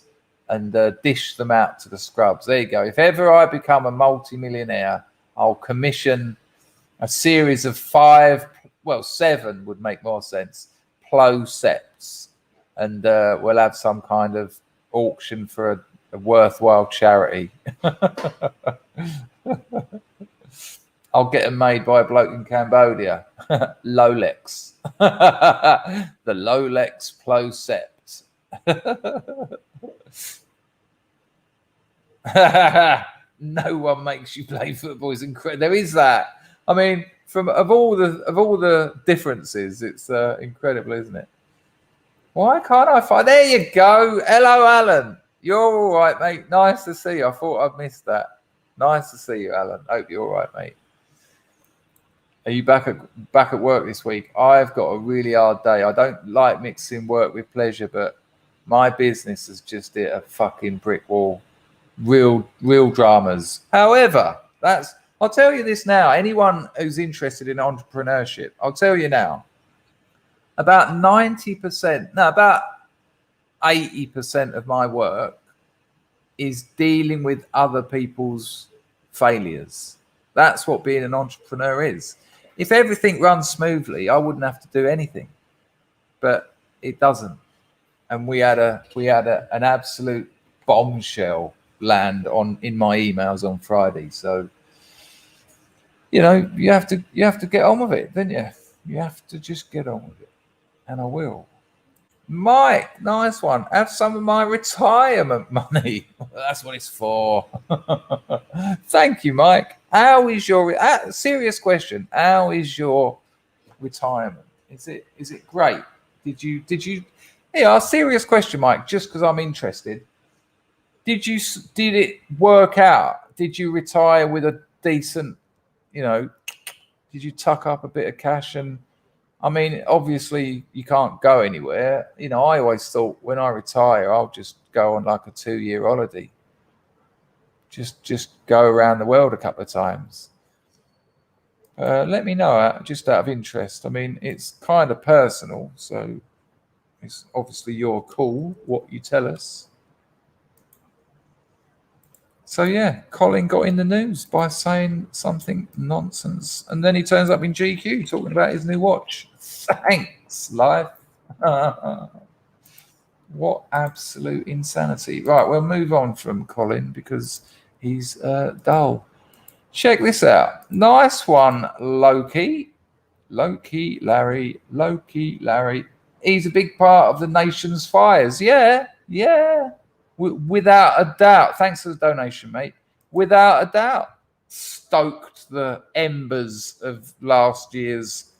and dish them out to the scrubs. There you go. If ever I become a multi-millionaire, I'll commission a series of 7 would make more sense, plow sets. And we'll have some kind of auction for a worthwhile charity. I'll get them made by a bloke in Cambodia. Lolex. The Lolex plow set. No one makes you play football. Is incredible. There is that. I mean, of all the differences, it's incredible, isn't it? Why can't I find? There you go. Hello, Alan. You're all right, mate. Nice to see you. I thought I'd missed that. Nice to see you, Alan. Hope you're all right, mate. Are you back at work this week? I've got a really hard day. I don't like mixing work with pleasure, but my business has just hit a fucking brick wall. Real dramas. However, I'll tell you this now. Anyone who's interested in entrepreneurship, I'll tell you now. About 80% of my work is dealing with other people's failures. That's what being an entrepreneur is. If everything runs smoothly, I wouldn't have to do anything, but it doesn't. And we had an absolute bombshell land in my emails on Friday. So, you have to get on with it, don't you? You have to just get on with it, and I will. Mike, nice one. Have some of my retirement money. That's what it's for. Thank you, Mike. How is your serious question? How is your retirement? Is it great? Did you? Yeah, a serious question, Mike. Just because I'm interested. Did it work out? Did you retire with a decent? Did you tuck up a bit of cash and? I mean, obviously you can't go anywhere. I always thought when I retire, I'll just go on like a 2-year holiday. Just go around the world a couple of times. Let me know, just out of interest. I mean, it's kind of personal, so it's obviously your call what you tell us. So yeah, Colin got in the news by saying something nonsense, and then he turns up in GQ talking about his new watch. Thanks, life. What absolute insanity! Right, we'll move on from Colin because he's dull. Check this out. Nice one, Loki. Larry. He's a big part of the nation's fires. Yeah. Without a doubt. Thanks for the donation, mate. Without a doubt. Stoked the embers of last year's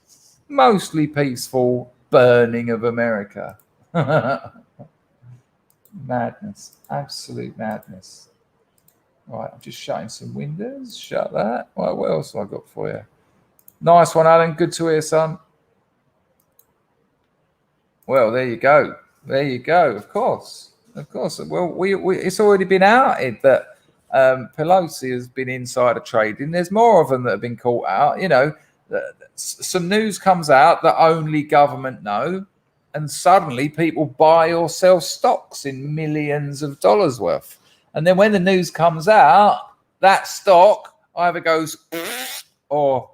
mostly peaceful burning of America. Madness. Absolute madness. Right, I'm just shutting some windows. Shut that. Right, what else have I got for you? Nice one, Alan. Good to hear, son. Well, there you go. Of course. Well, we it's already been outed that Pelosi has been insider trading. There's more of them that have been caught out. You know, some news comes out that only government know, and suddenly people buy or sell stocks in millions of dollars worth. And then when the news comes out, that stock either goes or,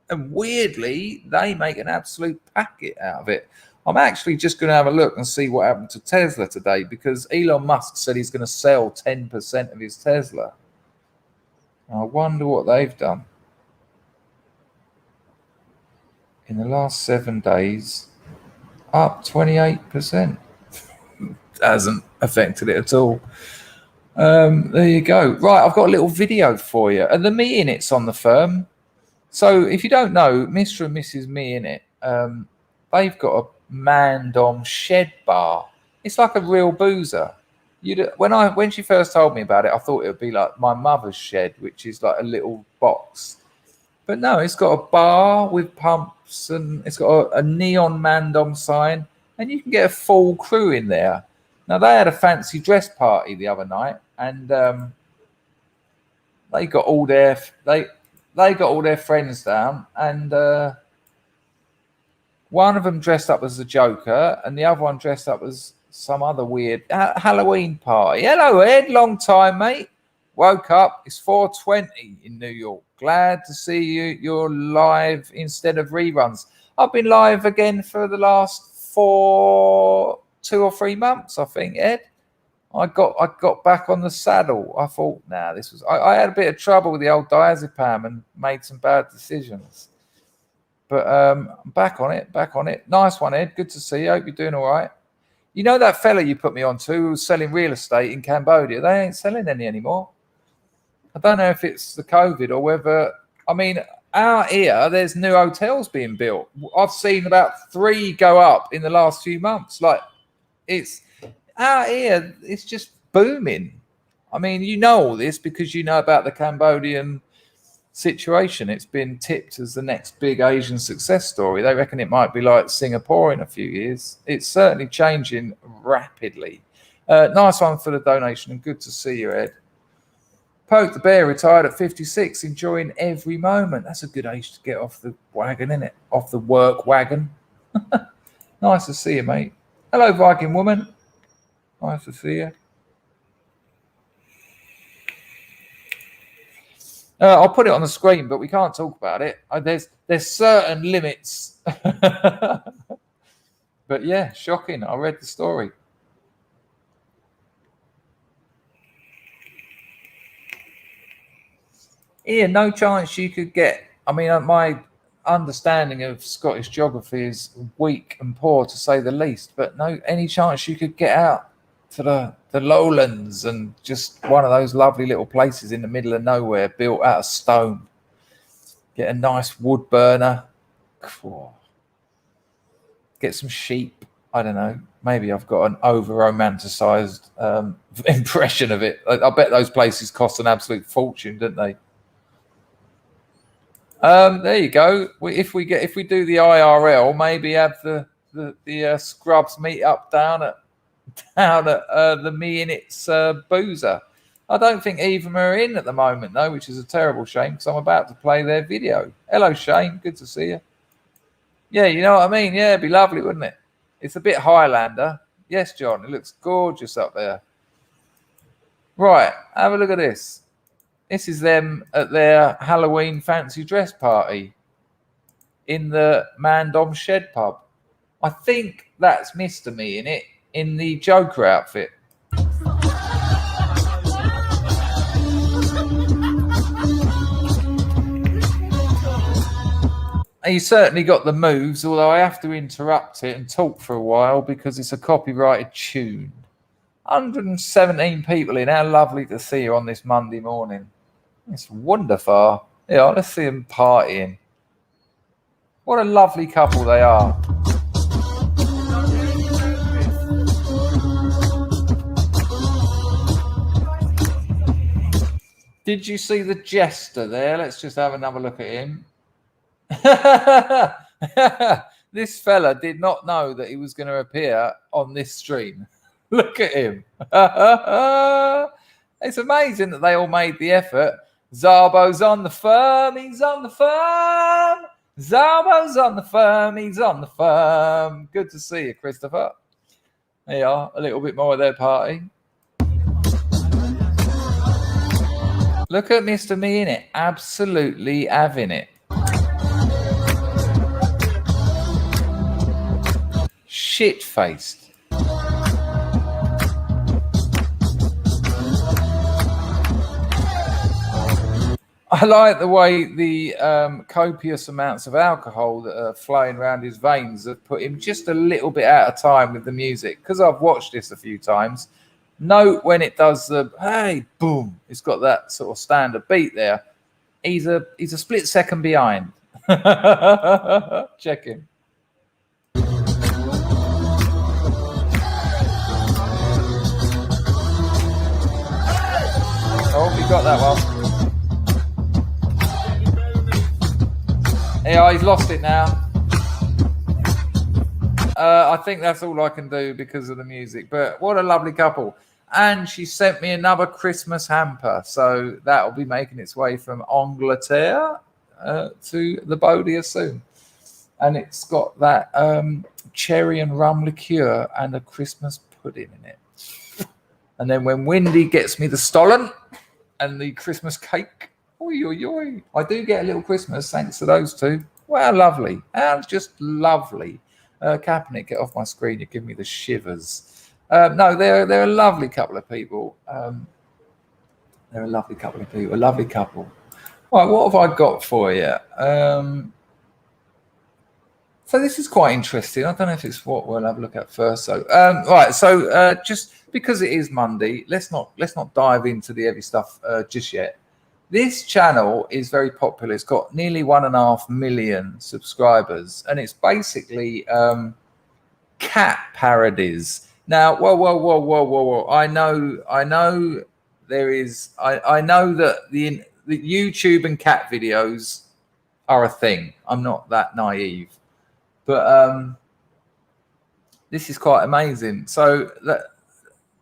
and weirdly, they make an absolute packet out of it. I'm actually just going to have a look and see what happened to Tesla today, because Elon Musk said he's going to sell 10% of his Tesla. I wonder what they've done. In the last 7 days, up 28%. Hasn't affected it at all. There you go. Right, I've got a little video for you. And the Me In It's on the firm. So if you don't know, Mr. and Mrs. Me In It, they've got a Mandom shed bar. It's like a real boozer. When she first told me about it, I thought it would be like my mother's shed, which is like a little box. But no, it's got a bar with pumps, and it's got a neon Mandom sign, and you can get a full crew in there. Now, they had a fancy dress party the other night, and they got all their friends down, and one of them dressed up as the Joker, and the other one dressed up as some other weird Halloween party. Hello, Ed. Long time, mate. Woke up. It's 4:20 in New York. Glad to see you. You're live instead of reruns. I've been live again for the last 2 or 3 months, I think, Ed. I got back on the saddle. I thought, I had a bit of trouble with the old diazepam and made some bad decisions. But I'm back on it. Nice one, Ed. Good to see you. Hope you're doing all right. You know that fella you put me on to who was selling real estate in Cambodia? They ain't selling any anymore. I don't know if it's the COVID or whether, I mean, out here, there's new hotels being built. I've seen about 3 go up in the last few months. Like, it's out here, it's just booming. I mean, you know all this because you know about the Cambodian situation. It's been tipped as the next big Asian success story. They reckon it might be like Singapore in a few years. It's certainly changing rapidly. Nice one for the donation, and good to see you, Ed. Poke the Bear retired at 56, enjoying every moment. That's a good age to get off the wagon, isn't it? Off the work wagon. Nice to see you, mate. Hello, Viking woman. Nice to see you. I'll put it on the screen, but we can't talk about it. There's certain limits. But yeah, shocking. I read the story. Ian, no chance you could get. I mean, my understanding of Scottish geography is weak and poor, to say the least. But any chance you could get out to the lowlands and just one of those lovely little places in the middle of nowhere, built out of stone. Get a nice wood burner. Get some sheep. I don't know. Maybe I've got an over-romanticized impression of it. I bet those places cost an absolute fortune, don't they? There you go. If we do the IRL, maybe have the Scrubs meet up down at the Me In It's boozer. I don't think either are in at the moment though, which is a terrible shame because I'm about to play their video. Hello, Shane. Good to see you. Yeah, you know what I mean. Yeah, it'd be lovely, wouldn't it? It's a bit Highlander. Yes, John. It looks gorgeous up there. Right, have a look at this. This is them at their Halloween fancy dress party in the Mandom Shed pub. I think that's Mr. Me In It in the Joker outfit. He's certainly got the moves, although I have to interrupt it and talk for a while because it's a copyrighted tune. 117 people in. How lovely to see you on this Monday morning. It's wonderful. Yeah, let's see them partying. What a lovely couple they are. Did you see the jester there? Let's just have another look at him. This fella did not know that he was going to appear on this stream. Look at him. It's amazing that they all made the effort. Zarbo's on the firm. He's on the firm. Zarbo's on the firm. He's on the firm. Good to see you, Christopher. There you are. A little bit more of their party. Look at Mr. Me in it. Absolutely having it. Shit-faced. I like the way the copious amounts of alcohol that are flowing around his veins have put him just a little bit out of time with the music. Because I've watched this a few times. Note when it does the hey boom, it's got that sort of standard beat there. He's a split second behind. Check him. Oh, we got that one. Yeah, he's lost it now. I think that's all I can do because of the music. But what a lovely couple. And she sent me another Christmas hamper. So that'll be making its way from Angleterre to the Bodia soon. And it's got that cherry and rum liqueur and a Christmas pudding in it. And then when Windy gets me the stollen and the Christmas cake, oi, oi, oi. I do get a little Christmas thanks to those two. Wow, lovely. And just lovely. Kaepernick, get off my screen. You're giving me the shivers. No, they're a lovely couple of people. They're a lovely couple of people. A lovely couple. Right, what have I got for you? So this is quite interesting. I don't know if it's what we'll have a look at first. So right, so just because it is Monday, let's not dive into the heavy stuff just yet. This channel is very popular. It's got nearly 1.5 million subscribers, and it's basically cat parodies. Now, whoa! I know there is. I know that the YouTube and cat videos are a thing. I'm not that naive, but this is quite amazing. So that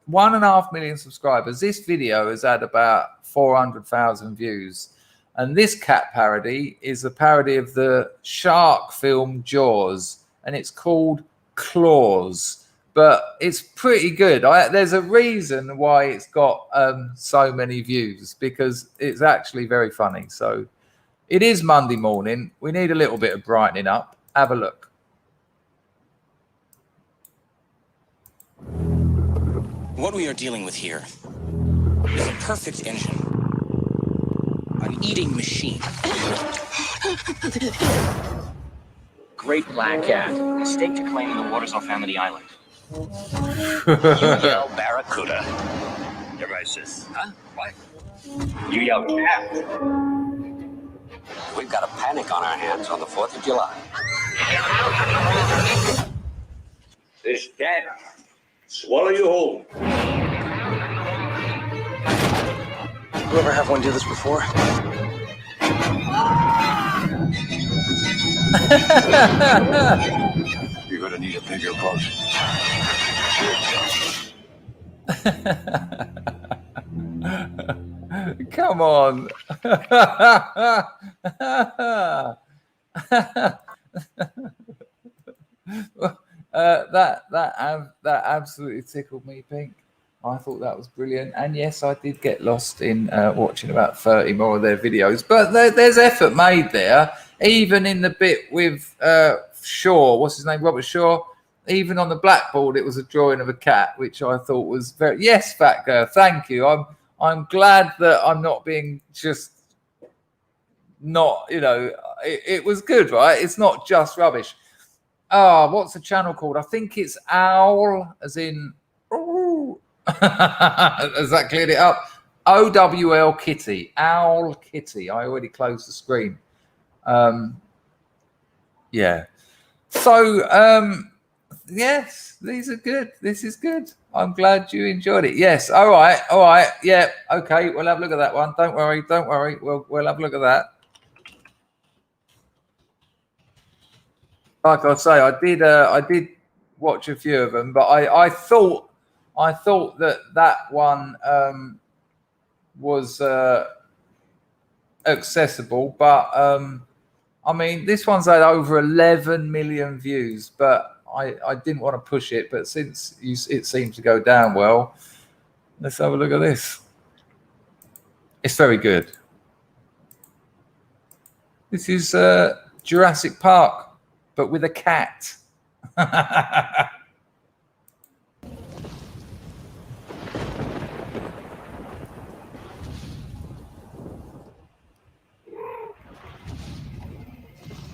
1.5 million subscribers. This video has had about 400,000 views. And this cat parody is a parody of the shark film Jaws. And it's called Claws. But it's pretty good. There's a reason why it's got so many views. Because it's actually very funny. So it is Monday morning. We need a little bit of brightening up. Have a look. What we are dealing with here is a perfect engine. An eating machine. Great black cat. Stake to claim in the waters off Amity Island. You yell barracuda. Everybody says, huh? What? You yell cat. We've got a panic on our hands on the 4th of July. This cat. Swallow you whole. You ever have one do this before? You're gonna need a bigger boat. Come on. That absolutely tickled me pink. I thought that was brilliant, and yes, I did get lost in watching about 30 more of their videos. But there's effort made there, even in the bit with Shaw. What's his name? Robert Shaw. Even on the blackboard, it was a drawing of a cat, which I thought was very yes, fat girl. Thank you. I'm glad that I'm not being just not. It was good, right? It's not just rubbish. What's the channel called? I think it's Owl, as in. Ooh. Has that cleared it up? OWL Kitty. Owl Kitty. I already closed the screen. Yeah. So, yes, these are good. This is good. I'm glad you enjoyed it. Yes. All right. Yeah. Okay. We'll have a look at that one. Don't worry. We'll have a look at that. Like I say, I did watch a few of them, but I thought that one was accessible, but I mean, this one's had over 11 million views, but I didn't want to push it. But since it seemed to go down well, let's have a look at this. It's very good. This is Jurassic Park, but with a cat.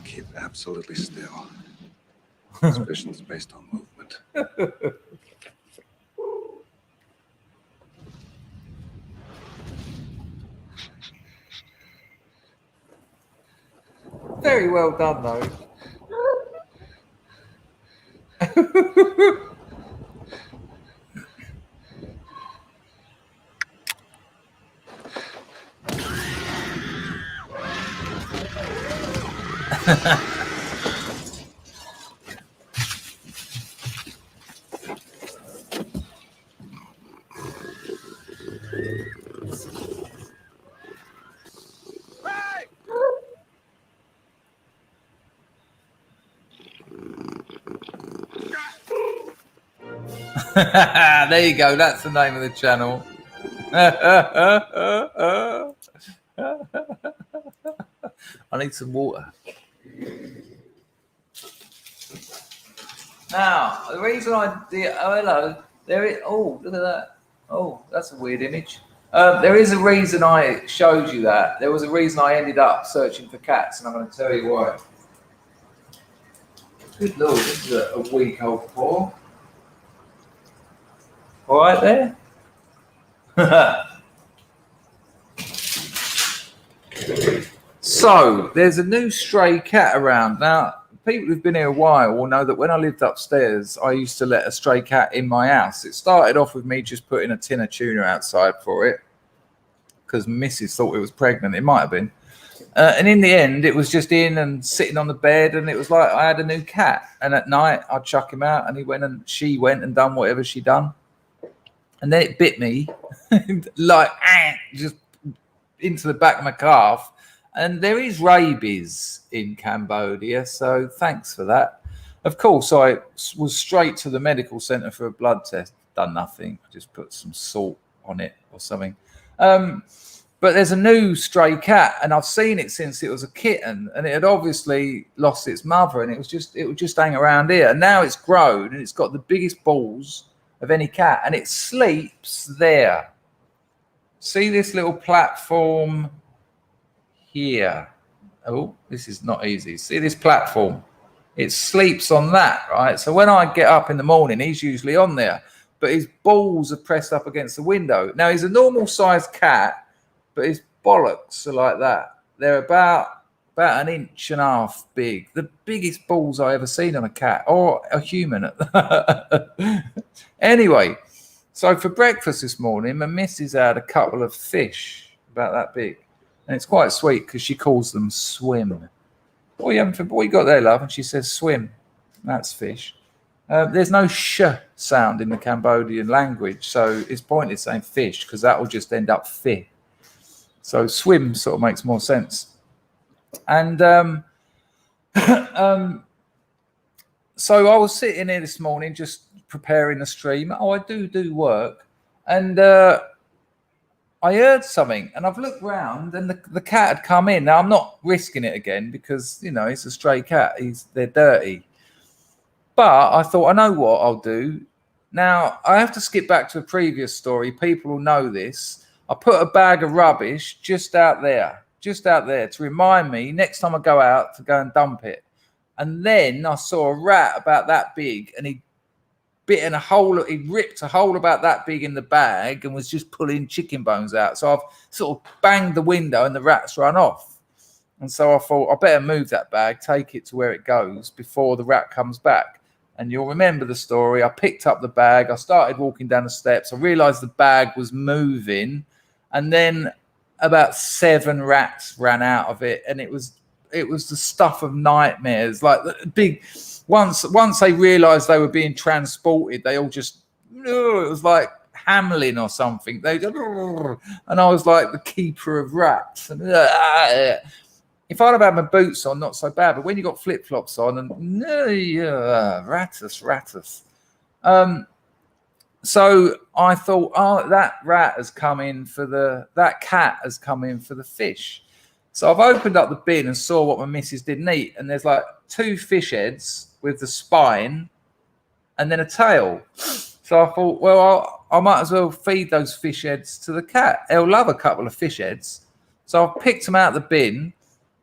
Keep absolutely still. Suspicions based on movement. Very well done, though. There you go. That's the name of the channel. I need some water. Now, the reason I did... Oh, hello. There is... Oh, look at that. Oh, that's a weird image. There is a reason I showed you that. There was a reason I ended up searching for cats, and I'm going to tell you why. Good Lord, this is a week-old paw. All right there? So, there's a new stray cat around. Now, people who've been here a while will know that when I lived upstairs, I used to let a stray cat in my house. It started off with me just putting a tin of tuna outside for it because Mrs. thought it was pregnant. It might have been. And in the end, it was just in and sitting on the bed, and it was like I had a new cat. And at night, I'd chuck him out, and she went and done whatever she done. And then it bit me, like just into the back of my calf. And there is rabies in Cambodia, so thanks for that. Of course, I was straight to the medical centre for a blood test. Done nothing. I just put some salt on it or something. But there's a new stray cat, and I've seen it since it was a kitten, and it had obviously lost its mother, and it would just hang around here. And now it's grown, and it's got the biggest balls of any cat, and it sleeps there. See this little platform here? Oh, this is not easy. See this platform? It sleeps on that, right? So when I get up in the morning, he's usually on there, but his balls are pressed up against the window. Now, he's a normal sized cat, but his bollocks are like that. They're about an inch and a half big. The biggest balls I ever seen on a cat or a human. Anyway, so for breakfast this morning, my missus had a couple of fish about that big. And it's quite sweet because she calls them swim. What you got there, love? And she says swim. That's fish. There's no sh sound in the Cambodian language, so it's pointless saying fish because that will just end up fi. So swim sort of makes more sense. And so I was sitting here this morning just preparing the stream. Oh, I do work. And I heard something, and I've looked round, and the cat had come in. Now, I'm not risking it again because, you know, it's a stray cat. They're dirty. But I thought, I know what I'll do. Now, I have to skip back to a previous story. People will know this. I put a bag of rubbish just out there to remind me next time I go out to go and dump it. And then I saw a rat about that big, and he ripped a hole about that big in the bag and was just pulling chicken bones out. So I've sort of banged the window and the rat's run off. And so I thought, I better move that bag, take it to where it goes before the rat comes back. And you'll remember the story. I picked up the bag. I started walking down the steps. I realized the bag was moving. And then about 7 rats ran out of it. And it was the stuff of nightmares, like the big... Once they realised they were being transported, they all just, it was like Hamlin or something. They just, and I was like the keeper of rats. And if I'd have had my boots on, not so bad. But when you got flip flops on, and ratus. So I thought, oh, that cat has come in for the fish. So I've opened up the bin and saw what my missus didn't eat, and there's like 2 fish heads with the spine and then a tail. So I thought, well, I might as well feed those fish heads to the cat. He'll love a couple of fish heads. So I've picked them out of the bin,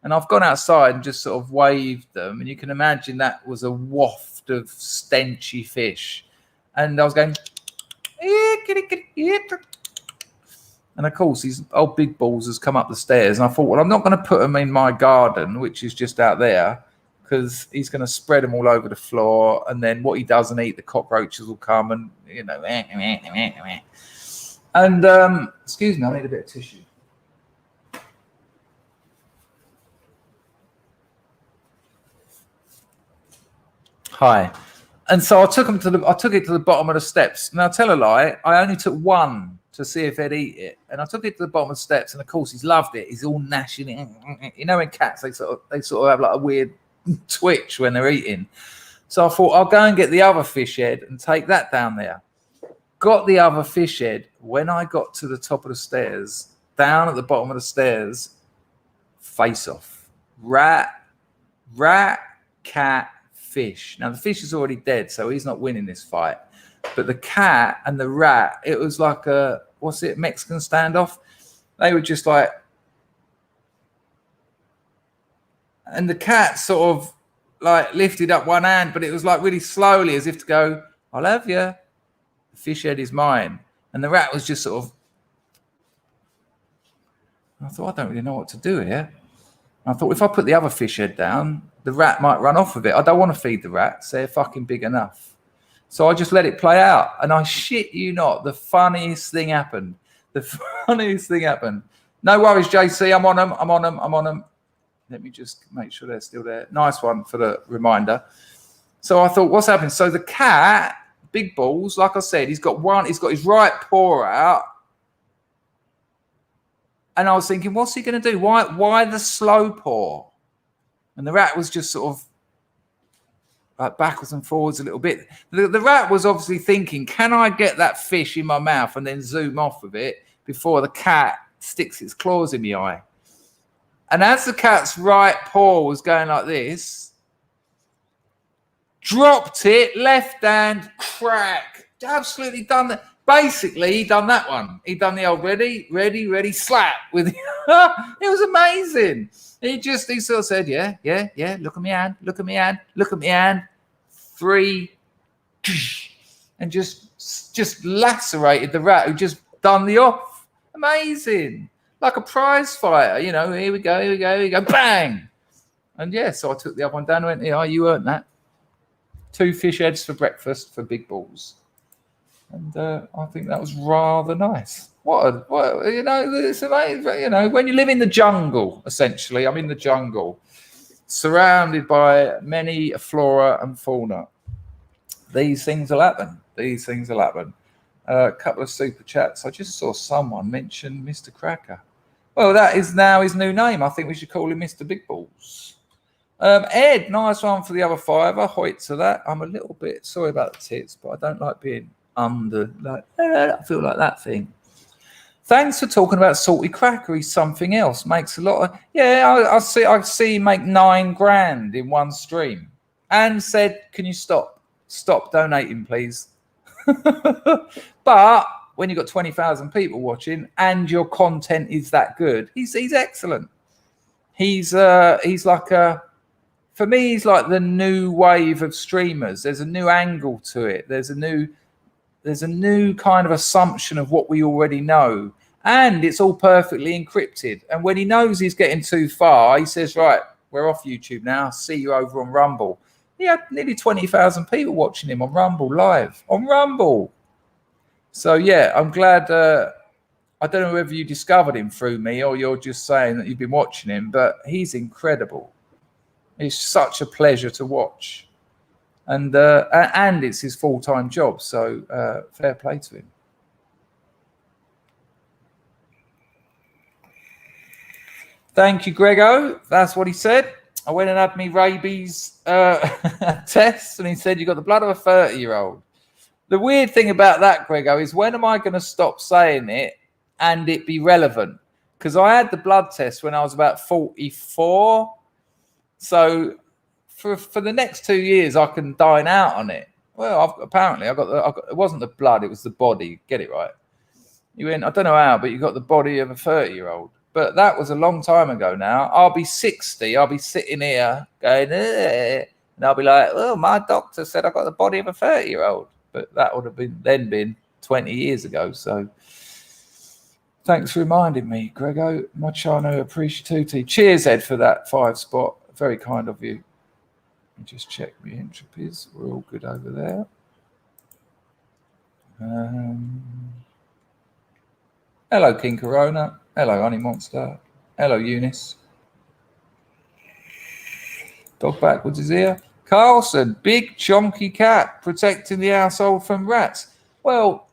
and I've gone outside and just sort of waved them, and you can imagine that was a waft of stenchy fish. And I was going, and of course these old big balls has come up the stairs, and I thought, well, I'm not going to put them in my garden, which is just out there, because he's going to spread them all over the floor, and then what he doesn't eat, the cockroaches will come, and and excuse me, I need a bit of tissue. Hi. And so I took it to the bottom of the steps. Now, tell a lie, I only took one to see if they'd eat it, and I took it to the bottom of the steps, and of course he's loved it. He's all gnashing it. You know, when cats they sort of have like a weird twitch when they're eating. So I thought I'll go and get the other fish head and take that down there. Got the other fish head. When I got to the top of the stairs, down at the bottom of the stairs, face off. Rat, cat, fish. Now the fish is already dead, so he's not winning this fight. But the cat and the rat, it was like a Mexican standoff. They were just like, and the cat sort of like lifted up one hand, but it was like really slowly, as if to go, I love you. The fish head is mine. And the rat was just sort of, I thought, I don't really know what to do here. I thought, if I put the other fish head down, the rat might run off with it. I don't want to feed the rats. They're fucking big enough. So I just let it play out. And I shit you not, the funniest thing happened. The funniest thing happened. No worries, JC. I'm on them. Let me just make sure they're still there. Nice one for the reminder. So I thought, what's happening? So the cat, big balls, like I said, he's got his right paw out. And I was thinking, what's he going to do? Why the slow paw? And the rat was just sort of like backwards and forwards a little bit. The rat was obviously thinking, can I get that fish in my mouth and then zoom off with it before the cat sticks its claws in the eye? And as the cat's right paw was going like this, dropped it, left hand, crack. Absolutely done that. Basically, he done that one. He done the old ready, slap with it. It was amazing. He sort of said, yeah. Look at me hand. 3, and just lacerated the rat who just done the off. Amazing, like a prize fighter. You know, here we go, bang. And yeah, so I took the other one down and went, yeah, you earned that. 2 fish heads for breakfast for big balls. And I think that was rather nice. What it's amazing. You know, when you live in the jungle, essentially, I'm in the jungle, surrounded by many flora and fauna. These things will happen. A couple of super chats. I just saw someone mention Mr. Cracker. Well, that is now his new name. I think we should call him Mr. Big Balls. Ed, nice one for the other $5. Hoyt to that. I'm a little bit sorry about the tits, but I don't like being under, like, I feel like that thing. Thanks for talking about salty cracker. He's something else. Makes a lot of, I see make $9,000 in one stream. And said, can you stop donating, please? But when you've got 20,000 people watching and your content is that good, he's excellent. He's like for me, he's like the new wave of streamers. There's a new angle to it. There's a new kind of assumption of what we already know. And it's all perfectly encrypted. And when he knows he's getting too far, he says, right, we're off YouTube now. See you over on Rumble. He had nearly 20,000 people watching him on Rumble live. On Rumble. So, yeah, I'm glad. I don't know whether you discovered him through me or you're just saying that you've been watching him, but he's incredible. It's such a pleasure to watch. And it's his full-time job, so fair play to him. Thank you, Grego. That's what he said. I went and had me rabies test, and he said you got the blood of a 30-year-old. The weird thing about that, Grego, is when am I going to stop saying it and it be relevant? Because I had the blood test when I was about 44. So for the next 2 years, I can dine out on it. Well, apparently I got it wasn't the blood, it was the body. Get it right. You went, I don't know how, but you got the body of a 30-year-old. But that was a long time ago now. I'll be 60. I'll be sitting here going, and I'll be like, oh, my doctor said I got the body of a 30-year-old. But that would have been 20 years ago. So thanks for reminding me, Grego. Much I know appreciative. Cheers, Ed, for that 5 spot. Very kind of you. Let me just check the entropies. We're all good over there. Hello, King Corona. Hello, Honey Monster. Hello, Eunice. Dog backwards is here. Carlson, big chonky cat protecting the household from rats. Well,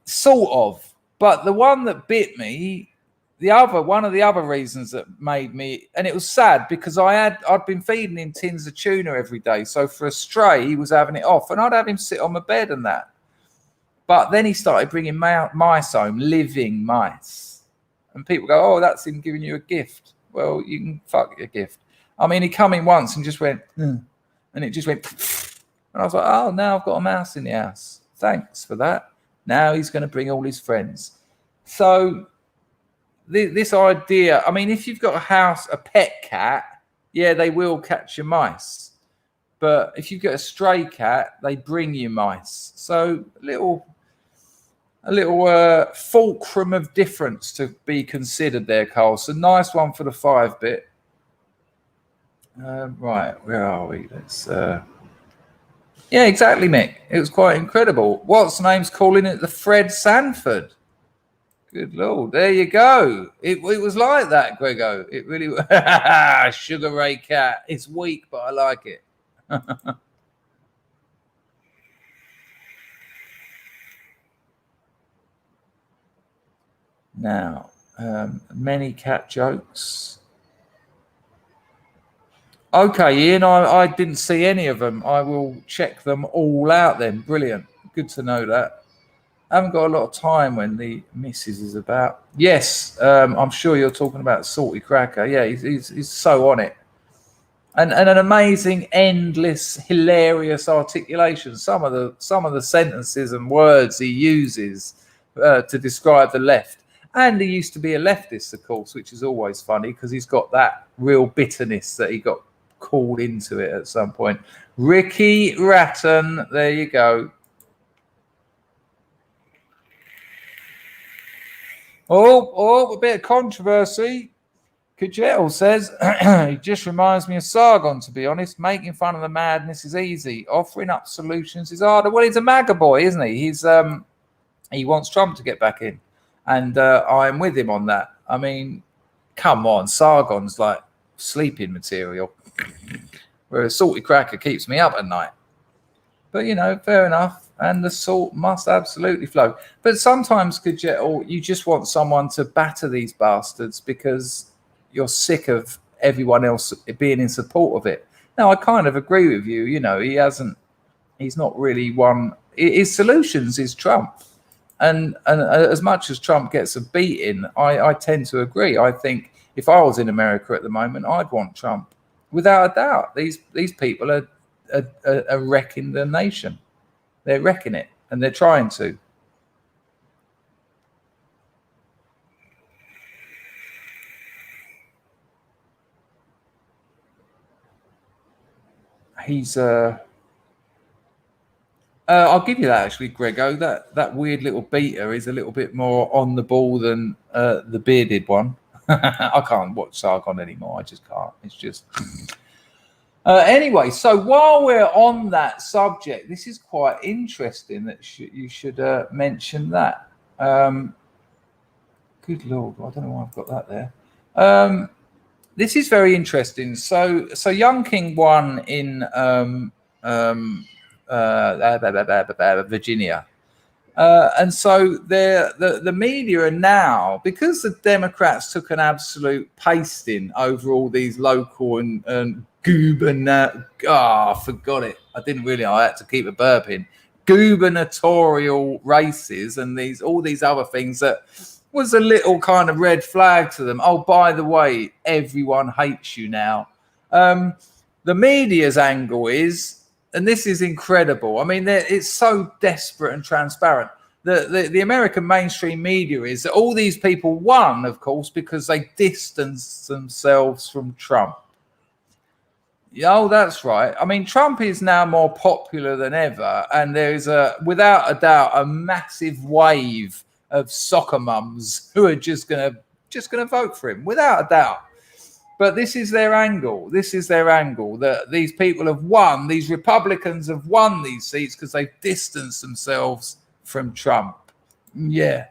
sort of. But the one that bit me, one of the other reasons that made me, and it was sad because I'd been feeding him tins of tuna every day. So for a stray, he was having it off, and I'd have him sit on my bed and that. But then he started bringing mice home, living mice. And people go, oh, that's him giving you a gift. Well, you can fuck your gift. I mean, he come in once and just went, and it just went, and I was like, oh, now I've got a mouse in the house. Thanks for that. Now he's going to bring all his friends. So this idea, I mean, if you've got a pet cat, yeah, they will catch your mice. But if you've got a stray cat, they bring you mice. So a little fulcrum of difference to be considered there, Carlson. Nice one for the 5-bit. Right, where are we? Let's. Yeah, exactly, Mick. It was quite incredible. What's name's calling it the Fred Sanford? Good Lord, there you go. It was like that, Grego. It really was. Sugar Ray cat. It's weak, but I like it. Now, many cat jokes. Okay, Ian, I didn't see any of them. I will check them all out then. Brilliant. Good to know that. I haven't got a lot of time when the missus is about. Yes, I'm sure you're talking about Salty Cracker. Yeah, he's so on it. And an amazing, endless, hilarious articulation. Some of the sentences and words he uses to describe the left. And he used to be a leftist, of course, which is always funny because he's got that real bitterness that he got called into it at some point. Ricky Ratton, there you go. Oh, a bit of controversy. Kajettel says, he just reminds me of Sargon, to be honest. Making fun of the madness is easy. Offering up solutions is harder. Well, he's a MAGA boy, isn't he? He wants Trump to get back in. And I'm with him on that. I mean, come on. Sargon's like sleeping material. Whereas Salty Cracker keeps me up at night. But, fair enough. And the salt must absolutely flow. But sometimes, Kajettel, you just want someone to batter these bastards because you're sick of everyone else being in support of it. Now, I kind of agree with you. He's not really one. His solutions is Trump. And as much as Trump gets a beating, I tend to agree. I think if I was in America at the moment, I'd want Trump. Without a doubt, these people are wrecking the nation. They're wrecking it, and they're trying to. He's I'll give you that actually, Grego. That weird little beater is a little bit more on the ball than the bearded one. I can't watch Sargon anymore. I just can't. It's just anyway. So while we're on that subject, this is quite interesting that you should mention that. Good Lord, I don't know why I've got that there. This is very interesting. So Young King won in Virginia. And so the media are now, because the Democrats took an absolute pasting over all these local and forgot it. I didn't really. I had to keep a burp in. Gubernatorial races and all these other things that was a little kind of red flag to them. Oh, by the way, everyone hates you now. The media's angle is, and this is incredible. I mean, it's so desperate and transparent. The American mainstream media is that all these people won, of course, because they distanced themselves from Trump. Oh, that's right. I mean, Trump is now more popular than ever, and there is without a doubt, a massive wave of soccer mums who are just gonna vote for him, without a doubt. But this is their angle. This is their angle, that these people have won. These Republicans have won these seats because they've distanced themselves from Trump. Yeah,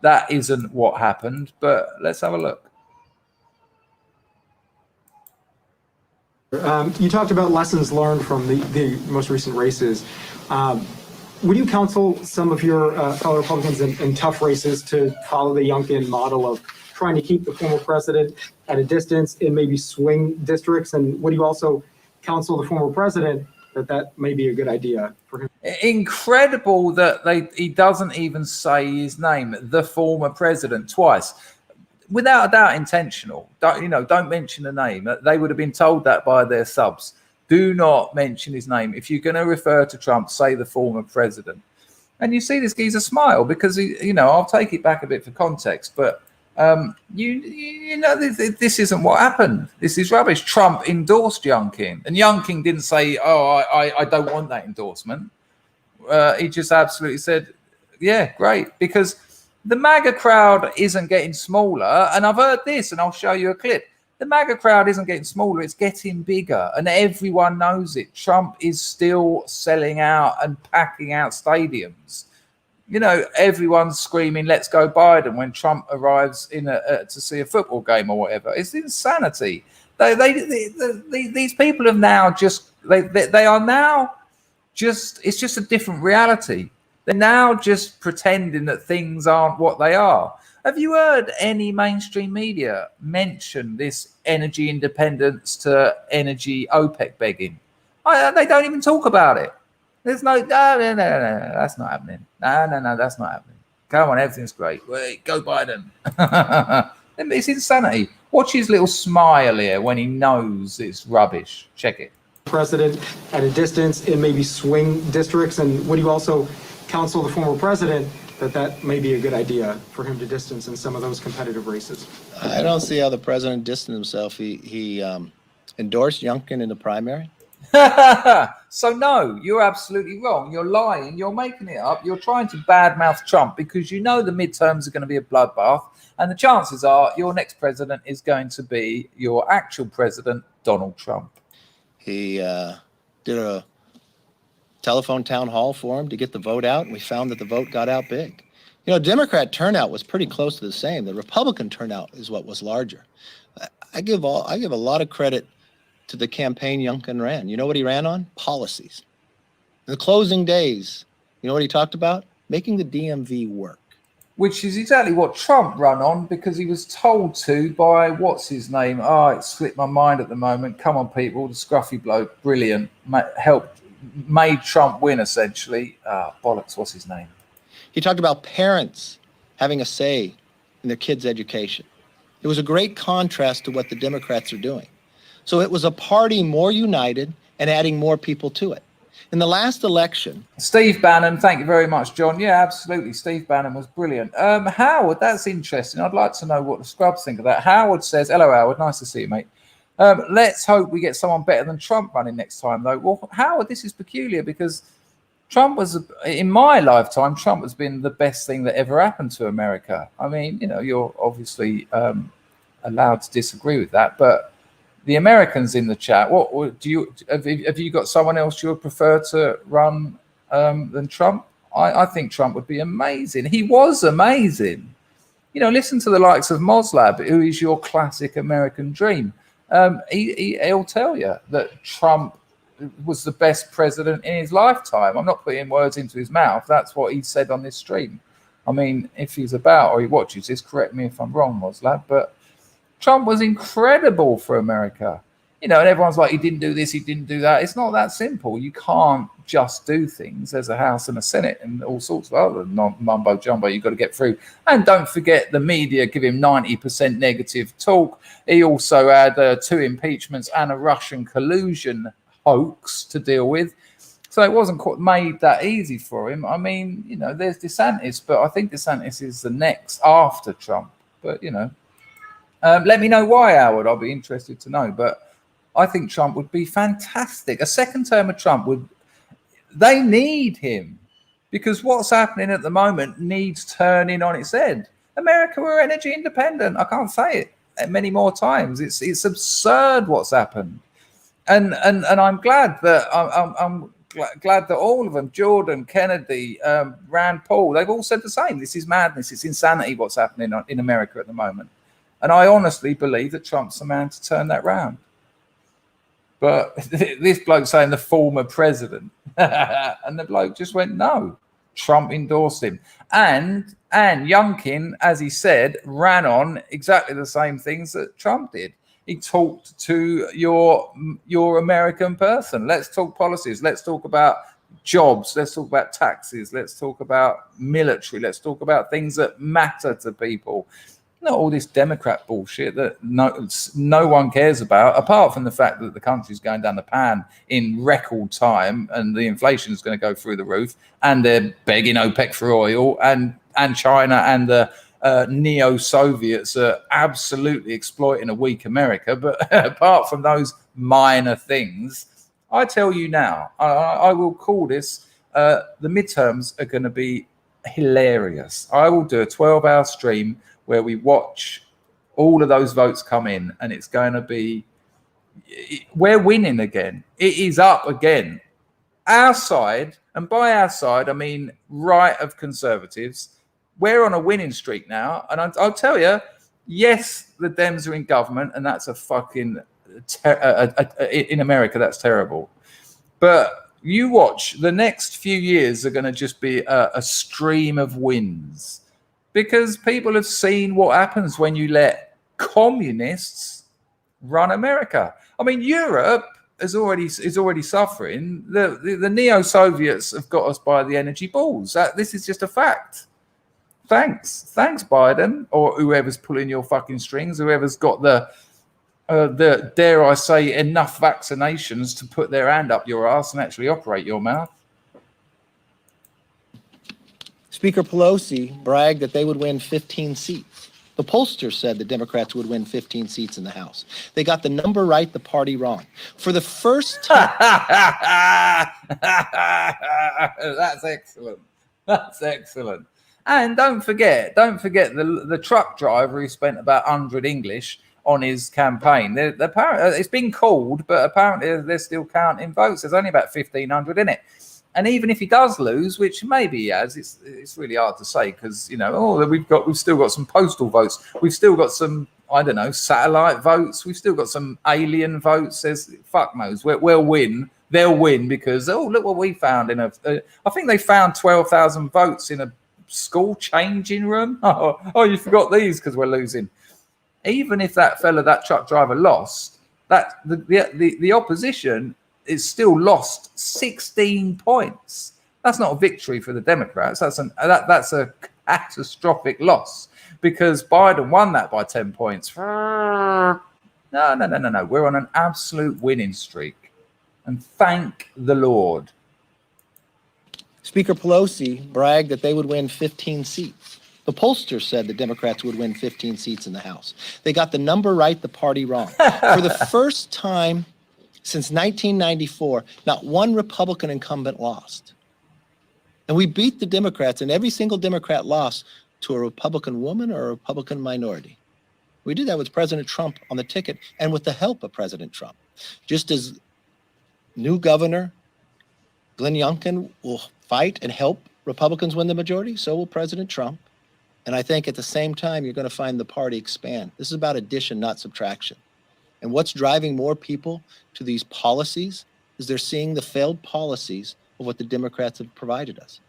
that isn't what happened. But let's have a look. You talked about lessons learned from the most recent races. Would you counsel some of your fellow Republicans in tough races to follow the Youngkin model of trying to keep the former president at a distance in maybe swing districts? And would you also counsel the former president that may be a good idea for him? Incredible that he doesn't even say his name, the former president, twice. Without a doubt, intentional. Don't mention the name. They would have been told that by their subs. Do not mention his name. If you're going to refer to Trump, say the former president. And you see this geezer smile because I'll take it back a bit for context, but this isn't what happened. This is rubbish. Trump endorsed Youngkin, and Youngkin didn't say, "Oh, I don't want that endorsement." He just absolutely said, "Yeah, great," because the MAGA crowd isn't getting smaller, and I've heard this, and I'll show you a clip. The MAGA crowd isn't getting smaller; it's getting bigger, and everyone knows it. Trump is still selling out and packing out stadiums. Everyone's screaming, "Let's go Biden," when Trump arrives to see a football game or whatever. It's insanity. These people have now they are now just, it's just a different reality. They're now just pretending that things aren't what they are. Have you heard any mainstream media mention this energy independence to energy OPEC begging? They don't even talk about it. There's no, that's not happening. No, that's not happening. Come on, everything's great. Wait, go Biden. It's insanity. Watch his little smile here when he knows it's rubbish. Check it. President at a distance in maybe swing districts, and would you also counsel the former president that may be a good idea for him to distance in some of those competitive races? I don't see how the president distanced himself. He endorsed Youngkin in the primary. So no, you're absolutely wrong. You're lying. You're making it up. You're trying to badmouth Trump because you know the midterms are going to be a bloodbath, and the chances are your next president is going to be your actual president, Donald Trump. He did a telephone town hall for him to get the vote out, and we found that the vote got out big. Democrat turnout was pretty close to the same. The Republican turnout is what was larger. I give a lot of credit to the campaign Youngkin ran. You know what he ran on? Policies. In the closing days, you know what he talked about? Making the DMV work. Which is exactly what Trump ran on because he was told to by, what's his name? It slipped my mind at the moment. Come on, people. The scruffy bloke. Brilliant. Made Trump win, essentially. Bollocks. What's his name? He talked about parents having a say in their kids' education. It was a great contrast to what the Democrats are doing. So it was a party more united and adding more people to it. In the last election... Steve Bannon, thank you very much, John. Yeah, absolutely. Steve Bannon was brilliant. Howard, that's interesting. I'd like to know what the scrubs think of that. Howard says, hello, Howard. Nice to see you, mate. Let's hope we get someone better than Trump running next time, though. Well, Howard, this is peculiar because Trump was, in my lifetime, Trump has been the best thing that ever happened to America. I mean, you're obviously allowed to disagree with that, but the Americans in the chat, what do you have you got someone else you would prefer to run than Trump? I think Trump would be amazing. He was amazing. Listen to the likes of Moslab, who is your classic American dream. He'll tell you that Trump was the best president in his lifetime. I'm not putting words into his mouth. That's what he said on this stream. I mean, if he's about or he watches this, correct me if I'm wrong, Moslab, but Trump was incredible for America. You know, and everyone's like, he didn't do this, he didn't do that. It's not that simple. You can't just do things. There's a House and a Senate and all sorts of other mumbo jumbo you've got to get through. And don't forget the media give him 90% negative talk. He also had 2 impeachments and a Russian collusion hoax to deal with. So it wasn't quite made that easy for him. I mean, you know, there's DeSantis, but I think DeSantis is the next after Trump. But, you know, let me know why, Howard. I'll be interested to know. But I think Trump would be fantastic. A second term of Trump would, they need him because what's happening at the moment needs turning on its head. America, we're energy independent. I can't say it many more times. It's absurd what's happened. And I'm glad that I'm glad that all of them, Jordan, Kennedy, Rand Paul, they've all said the same. This is madness. It's insanity what's happening in America at the moment. And I honestly believe that Trump's the man to turn that round. But this bloke saying the former president, and the bloke just went, no, Trump endorsed him. And Youngkin, as he said, ran on exactly the same things that Trump did. He talked to your American person. Let's talk policies. Let's talk about jobs. Let's talk about taxes. Let's talk about military. Let's talk about things that matter to people. Not all this Democrat bullshit that no one cares about, apart from the fact that the country's going down the pan in record time and the inflation is going to go through the roof, and they're begging OPEC for oil, and China and the neo-Soviets are absolutely exploiting a weak America. But apart from those minor things, I tell you now, I will call this, the midterms are going to be hilarious. I will do a 12-hour stream where we watch all of those votes come in, and it's going to be, we're winning again. It is up again. Our side, and by our side, I mean right of conservatives, we're on a winning streak now. And I'll tell you, yes, the Dems are in government, and that's a fucking, in America, that's terrible. But you watch, the next few years are going to just be a stream of wins. Because people have seen what happens when you let communists run America. I mean, Europe is already suffering. The neo-Soviets have got us by the energy balls. This is just a fact. Thanks, Biden, or whoever's pulling your fucking strings, whoever's got the dare I say enough vaccinations to put their hand up your ass and actually operate your mouth. Speaker Pelosi bragged that they would win 15 seats. The pollsters said the Democrats would win 15 seats in the House. They got the number right, the party wrong. For the first time. That's excellent. That's excellent. And don't forget the truck driver who spent about 100 English on his campaign. It's been called, but apparently they're still counting votes. There's only about 1,500 in it. And even if he does lose, which maybe he has, it's really hard to say because, you know, we've still got some postal votes. We've still got some, I don't know, satellite votes. We've still got some alien votes. There's fuck knows. We'll win. They'll win because, oh, look what we found in I think they found 12,000 votes in a school changing room. Oh, you forgot these because we're losing. Even if that truck driver lost, that the opposition is still lost 16 points. That's not a victory for the Democrats. That's a catastrophic loss because Biden won that by 10 points. No. We're on an absolute winning streak. And thank the Lord. Speaker Pelosi bragged that they would win 15 seats. The pollsters said the Democrats would win 15 seats in the House. They got the number right, the party wrong. For the first time since 1994, not one Republican incumbent lost. And we beat the Democrats, and every single Democrat lost to a Republican woman or a Republican minority. We did that with President Trump on the ticket and with the help of President Trump. Just as new governor Glenn Youngkin will fight and help Republicans win the majority, so will President Trump. And I think at the same time, you're going to find the party expand. This is about addition, not subtraction. And what's driving more people to these policies is they're seeing the failed policies of what the Democrats have provided us.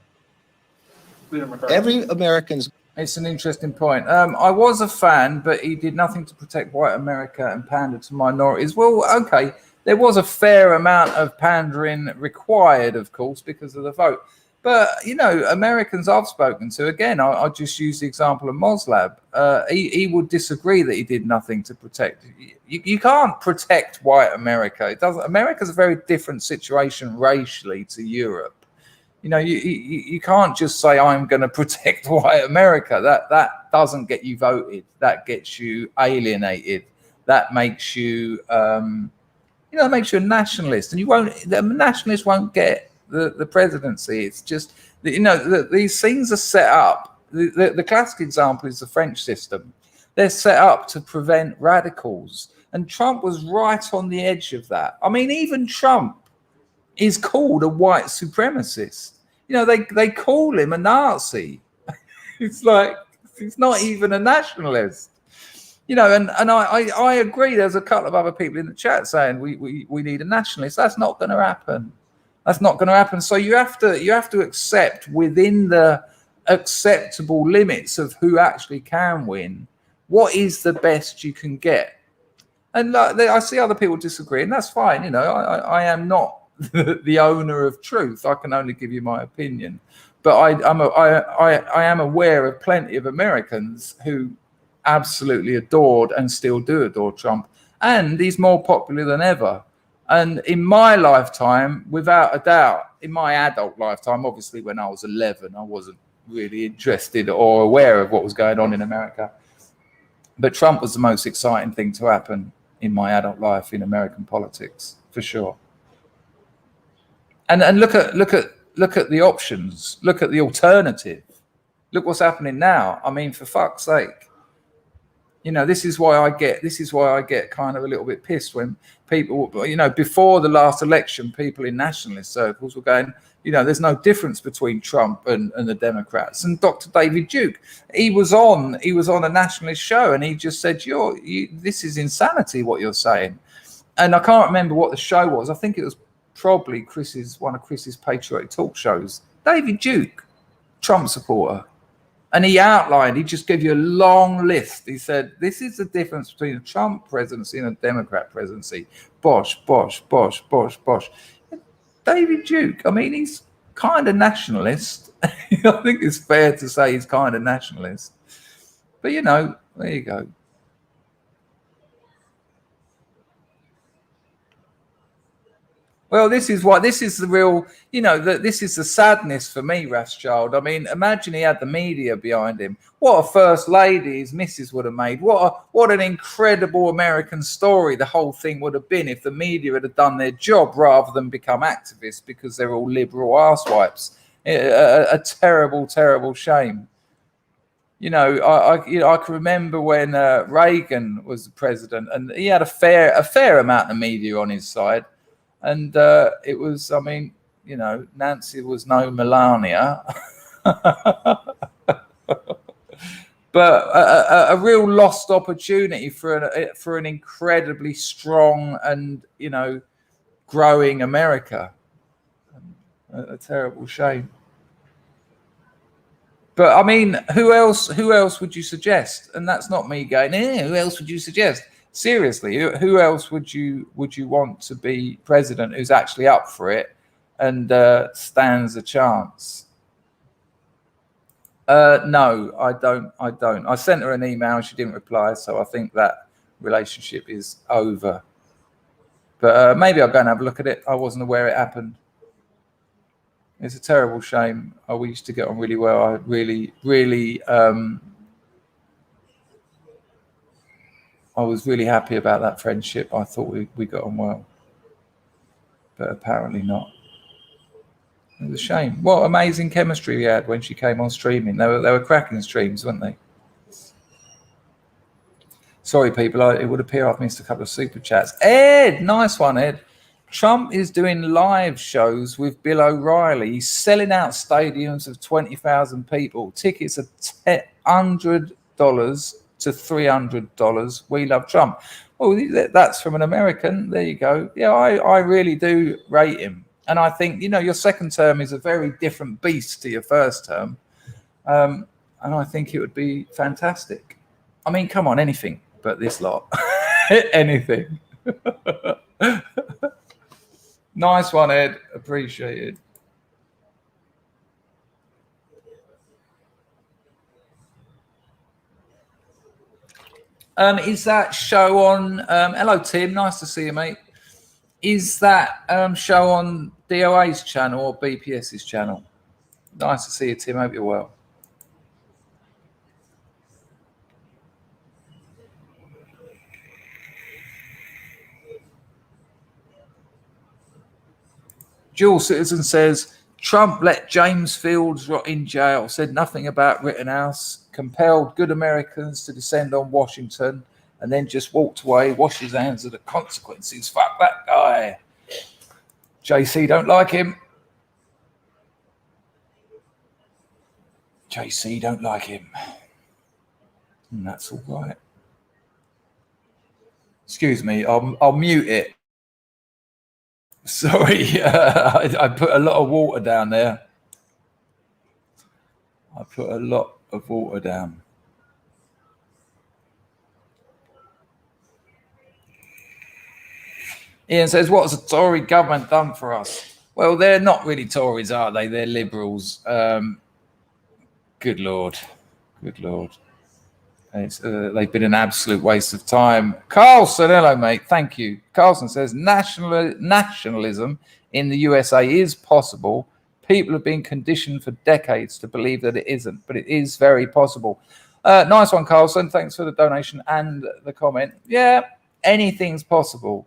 Every American's. It's an interesting point. I was a fan, but he did nothing to protect white America and pander to minorities. Well, okay, there was a fair amount of pandering required, of course, because of the vote. But, you know, Americans I've spoken to, again, I just use the example of Moslab. He would disagree that he did nothing to protect. You can't protect white America. It doesn't. America's a very different situation racially to Europe. You know, you can't just say, I'm going to protect white America. That doesn't get you voted. That gets you alienated. That makes you, makes you a nationalist. And the nationalist won't get the presidency. It's just, these things are set up. The classic example is the French system. They're set up to prevent radicals. And Trump was right on the edge of that. I mean, even Trump is called a white supremacist. You know, they call him a Nazi. It's like, he's not even a nationalist. You know, and I agree. There's a couple of other people in the chat saying we need a nationalist. That's not going to happen. That's not going to happen. So you have to accept within the acceptable limits of who actually can win, what is the best you can get. And I see other people disagree, and that's fine. You know, I am not the owner of truth. I can only give you my opinion, but I am aware of plenty of Americans who absolutely adored and still do adore Trump, and he's more popular than ever. And in my lifetime, without a doubt, in my adult lifetime, obviously when I was 11, I wasn't really interested or aware of what was going on in America, but Trump was the most exciting thing to happen in my adult life in American politics, for sure. And look at the options. Look at the alternative. Look what's happening now. I mean, for fuck's sake. You know, this is why I get kind of a little bit pissed when people, you know, before the last election, people in nationalist circles were going, you know, there's no difference between Trump and the Democrats. And Dr. David Duke, he was on a nationalist show, and he just said, this is insanity what you're saying. And I can't remember what the show was. I think it was probably one of Chris's patriotic talk shows. David Duke, Trump supporter. And he just gave you a long list. He said, this is the difference between a Trump presidency and a Democrat presidency. Bosh, bosh, bosh, bosh, bosh. David Duke, I mean, he's kind of nationalist. I think it's fair to say he's kind of nationalist. But, you know, there you go. Well, this is the real, you know, this is the sadness for me, Rothschild. I mean, imagine he had the media behind him. What a first lady his missus would have made. What an incredible American story the whole thing would have been if the media had done their job rather than become activists because they're all liberal arsewipes. A terrible, terrible shame. You know, I can remember when Reagan was the president, and he had a fair amount of media on his side. And it was, I mean, you know, Nancy was no Melania, but a real lost opportunity for an incredibly strong and, you know, growing America. A terrible shame. But I mean, who else would you suggest? And that's not me going, who else would you suggest? Seriously, who else would you want to be president who's actually up for it and stands a chance? No, I don't. I sent her an email and she didn't reply, so I think that relationship is over. But maybe I'll go and have a look at it. I wasn't aware it happened. It's a terrible shame. We used to get on really well. I really I was really happy about that friendship. I thought we got on well, but apparently not. It was a shame. What amazing chemistry we had when she came on streaming. They were cracking streams, weren't they? Sorry, people. It would appear I've missed a couple of super chats. Ed, nice one, Ed. Trump is doing live shows with Bill O'Reilly. He's selling out stadiums of 20,000 people. Tickets are $100 to $300. We love Trump. Oh, that's from an American. There you go. Yeah, I really do rate him. And I think, you know, your second term is a very different beast to your first term. And I think it would be fantastic. I mean, come on, anything but this lot. Anything. Nice one, Ed. Appreciated. Is that show on? Hello, Tim. Nice to see you, mate. Is that show on DOA's channel or BPS's channel? Nice to see you, Tim. Hope you're well. Dual Citizen says Trump let James Fields rot in jail, said nothing about Rittenhouse, compelled good Americans to descend on Washington, and then just walked away, washed his hands of the consequences. Fuck that guy. JC don't like him. JC don't like him. And that's all right. Excuse me, I'll mute it. Sorry, I put a lot of water down there. I put a lot of water down. Ian says, what's the Tory government done for us? Well, they're not really Tories, are they? They're Liberals. Good Lord. Good Lord. They've been an absolute waste of time. Carlson, hello, mate. Thank you. Carlson says, nationalism in the USA is possible. People have been conditioned for decades to believe that it isn't, but it is very possible. Nice one, Carlson. Thanks for the donation and the comment. Yeah, anything's possible.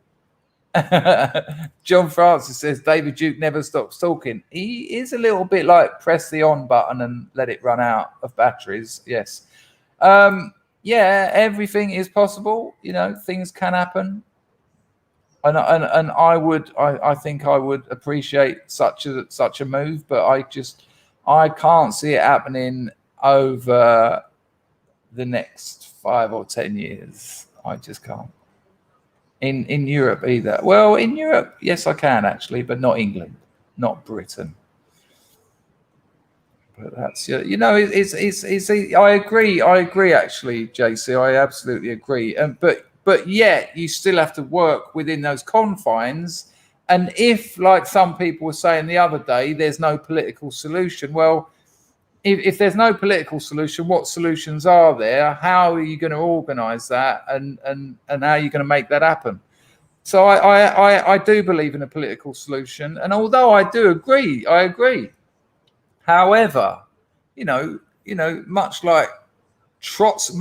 John Francis says, David Duke never stops talking. He is a little bit like press the on button and let it run out of batteries. Yes. Yeah, everything is possible. You know, things can happen. And I think I would appreciate such a move, but I can't see it happening over the next 5 or 10 years. I just can't. In Europe either. Well, in Europe, yes, I can actually, but not England, not Britain. But that's, you know, it's I agree actually, JC. I absolutely agree. But yet you still have to work within those confines. And if, like some people were saying the other day, there's no political solution. Well, if there's no political solution, what solutions are there? How are you going to organise that, and how are you going to make that happen? So I do believe in a political solution, and although I agree. However, you know, much like Trotsky's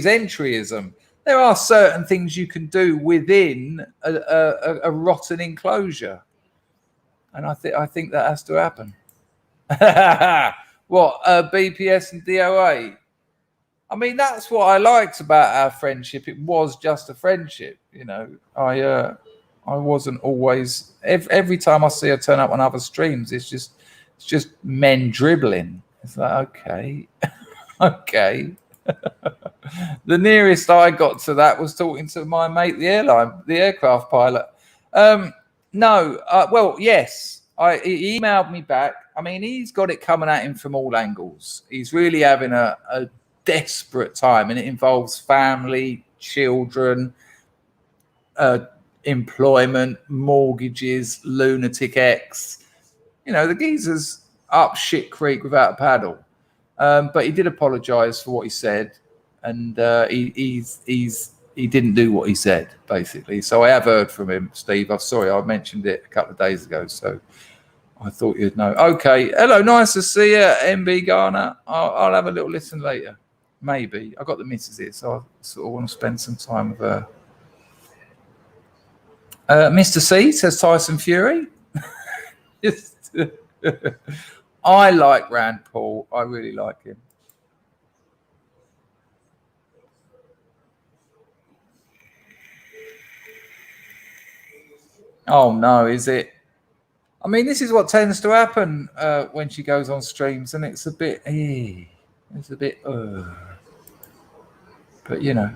entryism, there are certain things you can do within a rotten enclosure, and I think that has to happen. What, BPS and DOA? I mean, that's what I liked about our friendship. It was just a friendship, you know. I wasn't always. Every time I see her turn up on other streams, it's just men dribbling. It's like, okay, okay. The nearest I got to that was talking to my mate, the aircraft pilot. Well, yes, he emailed me back. I mean, he's got it coming at him from all angles. He's really having a desperate time, and it involves family, children, employment, mortgages, lunatic ex. You know, the geezer's up shit creek without a paddle. But he did apologise for what he said, and he didn't do what he said, basically. So I have heard from him, Steve. I'm sorry, I mentioned it a couple of days ago, so I thought you'd know. Okay, hello, nice to see you, MB Garner. I'll have a little listen later, maybe. I got the missus here, so I sort of want to spend some time with her. Mr. C says Tyson Fury. I like Rand Paul. I really like him. Oh no, is it? I mean, this is what tends to happen when she goes on streams, and it's a bit, but you know.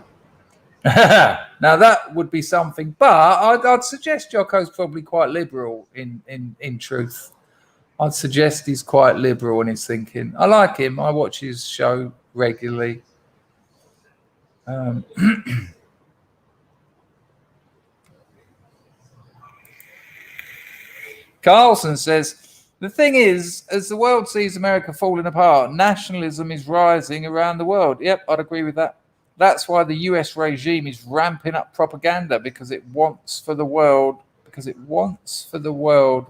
Now that would be something, but I'd suggest Jocko's probably quite liberal in truth. I'd suggest he's quite liberal in his thinking. I like him. I watch his show regularly. Carlson says, the thing is, as the world sees America falling apart, nationalism is rising around the world. Yep, I'd agree with that. That's why the US regime is ramping up propaganda, because it wants for the world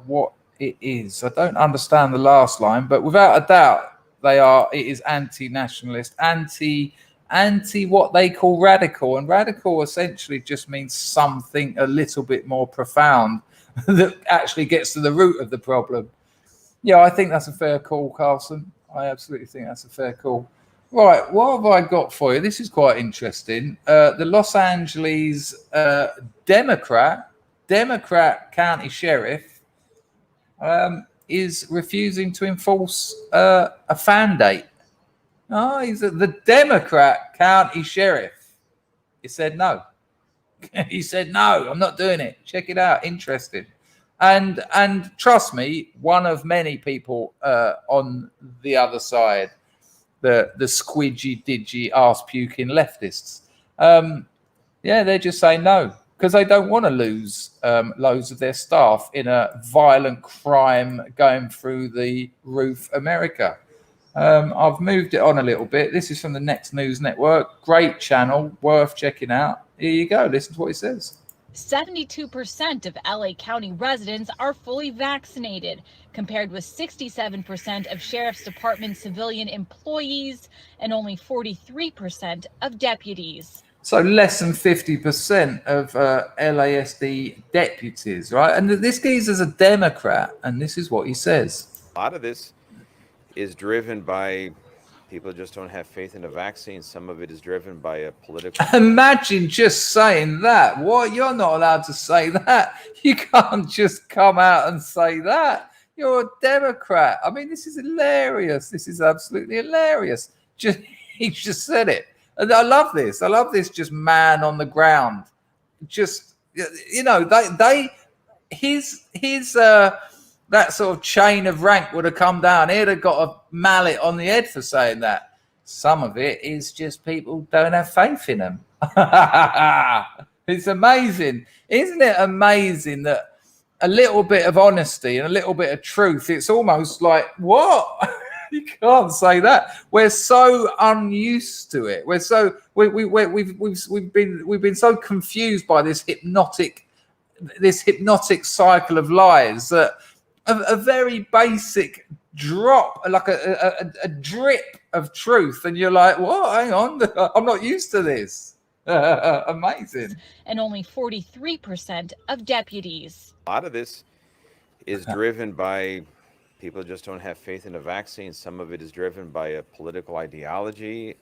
what it is. I don't understand the last line, but without a doubt, it is anti-nationalist, anti what they call radical. And radical essentially just means something a little bit more profound that actually gets to the root of the problem. Yeah, I think that's a fair call, Carlson. I absolutely think that's a fair call. Right, what have I got for you? This is quite interesting. The Los Angeles Democrat county sheriff is refusing to enforce a fan date. Oh, he's the Democrat county sheriff. He said no. He said no, I'm not doing it. Check it out, interesting. And trust me, one of many people on the other side, the squidgy, didgy, arse puking leftists. Yeah, they're just saying no because they don't want to lose loads of their staff in a violent crime going through the roof America. I've moved it on a little bit. This is from the Next News Network. Great channel, worth checking out. Here you go. Listen to what it says. 72% of LA County residents are fully vaccinated, compared with 67% of Sheriff's Department civilian employees and only 43% of deputies. So less than 50% of LASD deputies, right? And this geezer's a Democrat, and this is what he says. A lot of this is driven by people just don't have faith in the vaccine. Some of it is driven by a political... Imagine just saying that. What? You're not allowed to say that. You can't just come out and say that. You're a Democrat. I mean, this is hilarious. This is absolutely hilarious. He just said it. And I love this. I love this just man on the ground. Just, you know, that sort of chain of rank would have come down. He'd have got a mallet on the head for saying that. Some of it is just people don't have faith in them. It's amazing. Isn't it amazing that a little bit of honesty and a little bit of truth, it's almost like, what? You can't say that. We're so unused to it. We've been so confused by this hypnotic cycle of lies that a very basic drop, like a drip of truth, and you're like, what? Hang on, I'm not used to this. Amazing. And only 43% of deputies. A lot of this is driven by people just don't have faith in the vaccine. Some of it is driven by a political ideology.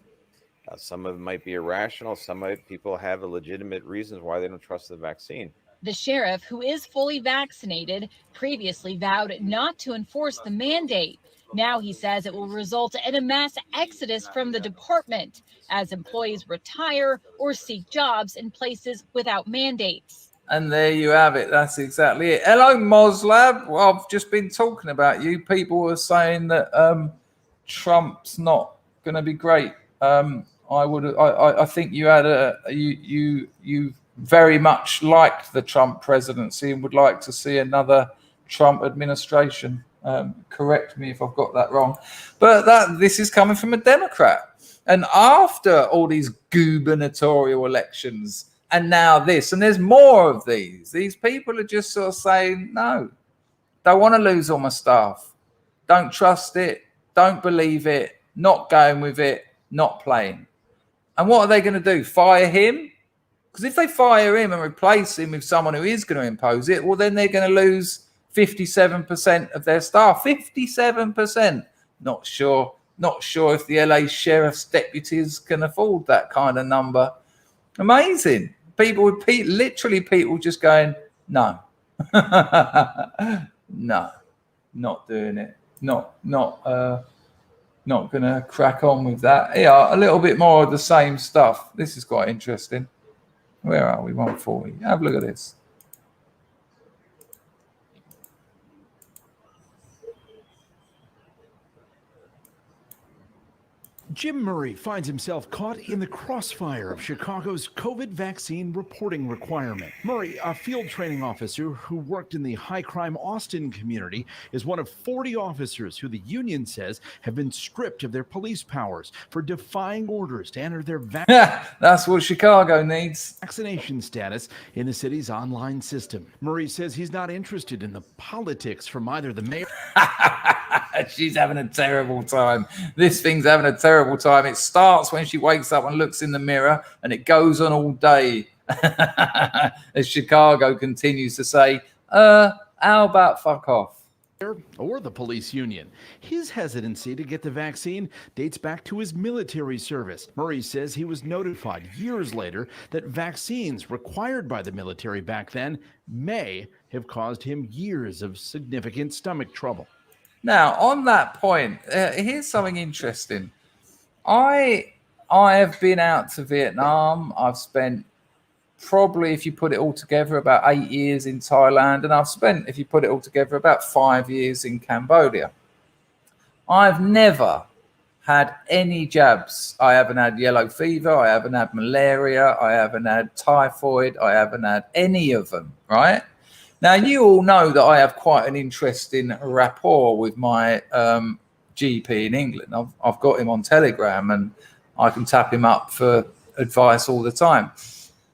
Some of it might be irrational. Some of it, people have a legitimate reasons why they don't trust the vaccine. The sheriff, who is fully vaccinated, previously vowed not to enforce the mandate. Now he says it will result in a mass exodus from the department as employees retire or seek jobs in places without mandates. And there you have it. That's exactly it. Hello, Moslab. Well, I've just been talking about you. People are saying that Trump's not going to be great. I think you had you very much liked the Trump presidency and would like to see another Trump administration. Correct me if I've got that wrong. But this is coming from a Democrat. And after all these gubernatorial elections, and now this, and there's more of these people are just sort of saying, no, don't want to lose all my staff. Don't trust it. Don't believe it. Not going with it. Not playing. And what are they going to do? Fire him? Because if they fire him and replace him with someone who is going to impose it, well, then they're going to lose 57% of their staff. 57%. Not sure if the LA sheriff's deputies can afford that kind of number. Amazing. People just going, no. No, not doing it. Not going to crack on with that. Yeah, a little bit more of the same stuff. This is quite interesting. Where are we? 140. Have a look at this. Jim Murray finds himself caught in the crossfire of Chicago's COVID vaccine reporting requirement. Murray, a field training officer who worked in the high-crime Austin community, is one of 40 officers who the union says have been stripped of their police powers for defying orders to enter their That's what Chicago needs. vaccination status in the city's online system. Murray says he's not interested in the politics from either the mayor She's having a terrible time. This thing's having a terrible time. It starts when she wakes up and looks in the mirror, and it goes on all day. As Chicago continues to say, how about fuck off? or the police union. His hesitancy to get the vaccine dates back to his military service. Murray says he was notified years later that vaccines required by the military back then may have caused him years of significant stomach trouble. Now, on that point, here's something interesting. I have been out to Vietnam. I've spent probably, if you put it all together, about 8 years in Thailand. And I've spent, if you put it all together, about 5 years in Cambodia. I've never had any jabs. I haven't had yellow fever. I haven't had malaria. I haven't had typhoid. I haven't had any of them, right? Now, you all know that I have quite an interesting rapport with my GP in England. I've got him on Telegram, and I can tap him up for advice all the time.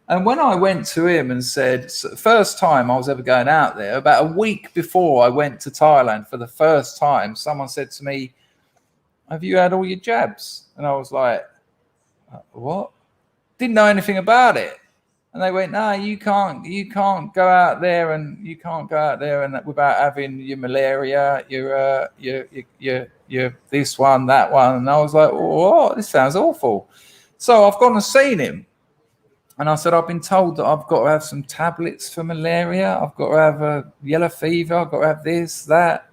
And when I went to him and said, first time I was ever going out there, about a week before I went to Thailand for the first time, someone said to me, "Have you had all your jabs?" And I was like, "What?" Didn't know anything about it. And they went, "No, you can't go out there and without having your malaria, your this one, that one." And I was like, "What? This sounds awful." So I've gone and seen him. And I said, "I've been told that I've got to have some tablets for malaria. I've got to have a yellow fever. I've got to have this, that."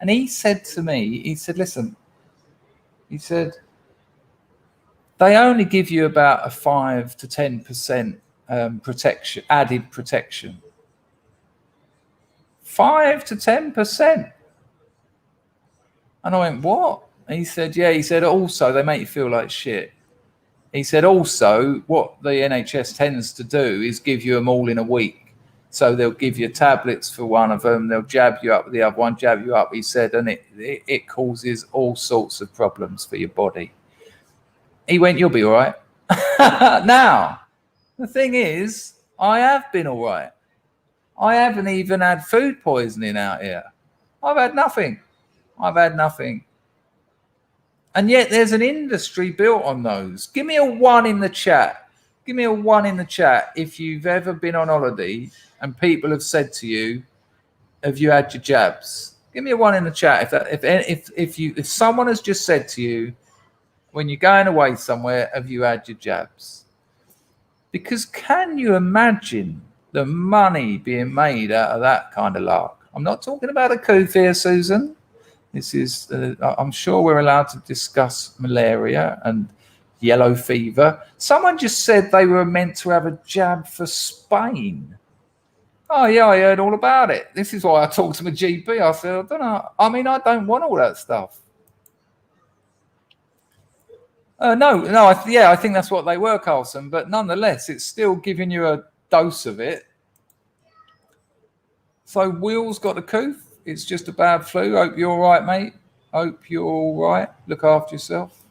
And he said to me, he said, "Listen," he said, "they only give you about a 5 to 10% protection, added protection. 5 to 10%. And I went, "What?" And he said, "Yeah." He said, "Also, they make you feel like shit." He said, "Also, what the NHS tends to do is give you them all in a week. So they'll give you tablets for one of them. They'll jab you up with the other one, jab you up." He said, "And it causes all sorts of problems for your body." He went, "You'll be all right." Now, the thing is, I have been all right. I haven't even had food poisoning out here. I've had nothing. And yet there's an industry built on those. Give me a 1 in the chat. Give me a 1 in the chat if you've ever been on holiday and people have said to you, "Have you had your jabs?" Give me a 1 in the chat if someone has just said to you when you're going away somewhere, "Have you had your jabs?" Because can you imagine the money being made out of that kind of lark? I'm not talking about a coup here, Susan. This is, I'm sure we're allowed to discuss malaria and yellow fever. Someone just said they were meant to have a jab for Spain. Oh, yeah, I heard all about it. This is why I talked to my GP. I said, "I don't know. I mean, I don't want all that stuff." I think that's what they were, Carlson. But nonetheless, it's still giving you a dose of it. So Will's got a coof. It's just a bad flu. Hope you're all right, mate. Hope you're all right. Look after yourself.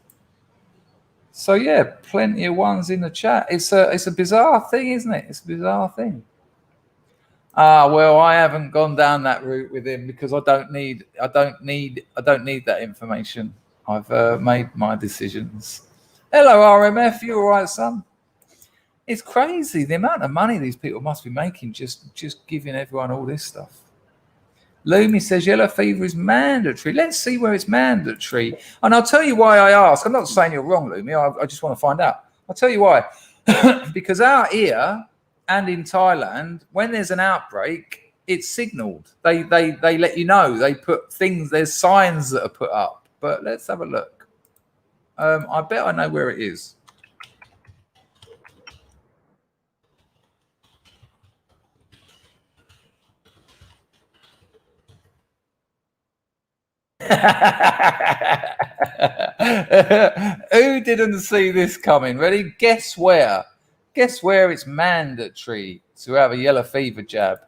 So yeah, plenty of ones in the chat. It's a bizarre thing, isn't it? It's a bizarre thing. Well, I haven't gone down that route with him because I don't need that information. I've made my decisions. Hello, RMF. You all right, son? It's crazy the amount of money these people must be making just giving everyone all this stuff. Lumi says yellow fever is mandatory. Let's see where it's mandatory. And I'll tell you why I ask. I'm not saying you're wrong, Lumi. I just want to find out. I'll tell you why. Because out here and in Thailand, when there's an outbreak, it's signaled. They let you know. They put things, there's signs that are put up. But let's have a look. I bet I know where it is. Who didn't see this coming? Ready? Guess where? Guess where it's mandatory to have a yellow fever jab?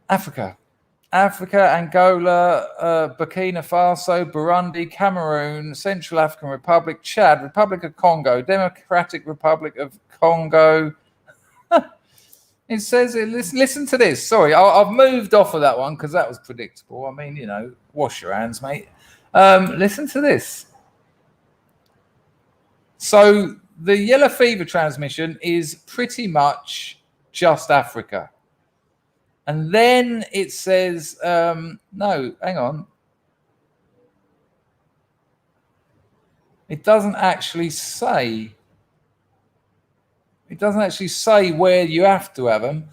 Africa. Africa, Angola, Burkina Faso, Burundi, Cameroon, Central African Republic, Chad, Republic of Congo, Democratic Republic of Congo. It says, listen to this. Sorry, I've moved off of that one because that was predictable. I mean, you know, wash your hands, mate. Listen to this. So the yellow fever transmission is pretty much just Africa. And then it says, no, hang on. It doesn't actually say. It doesn't actually say where you have to have them.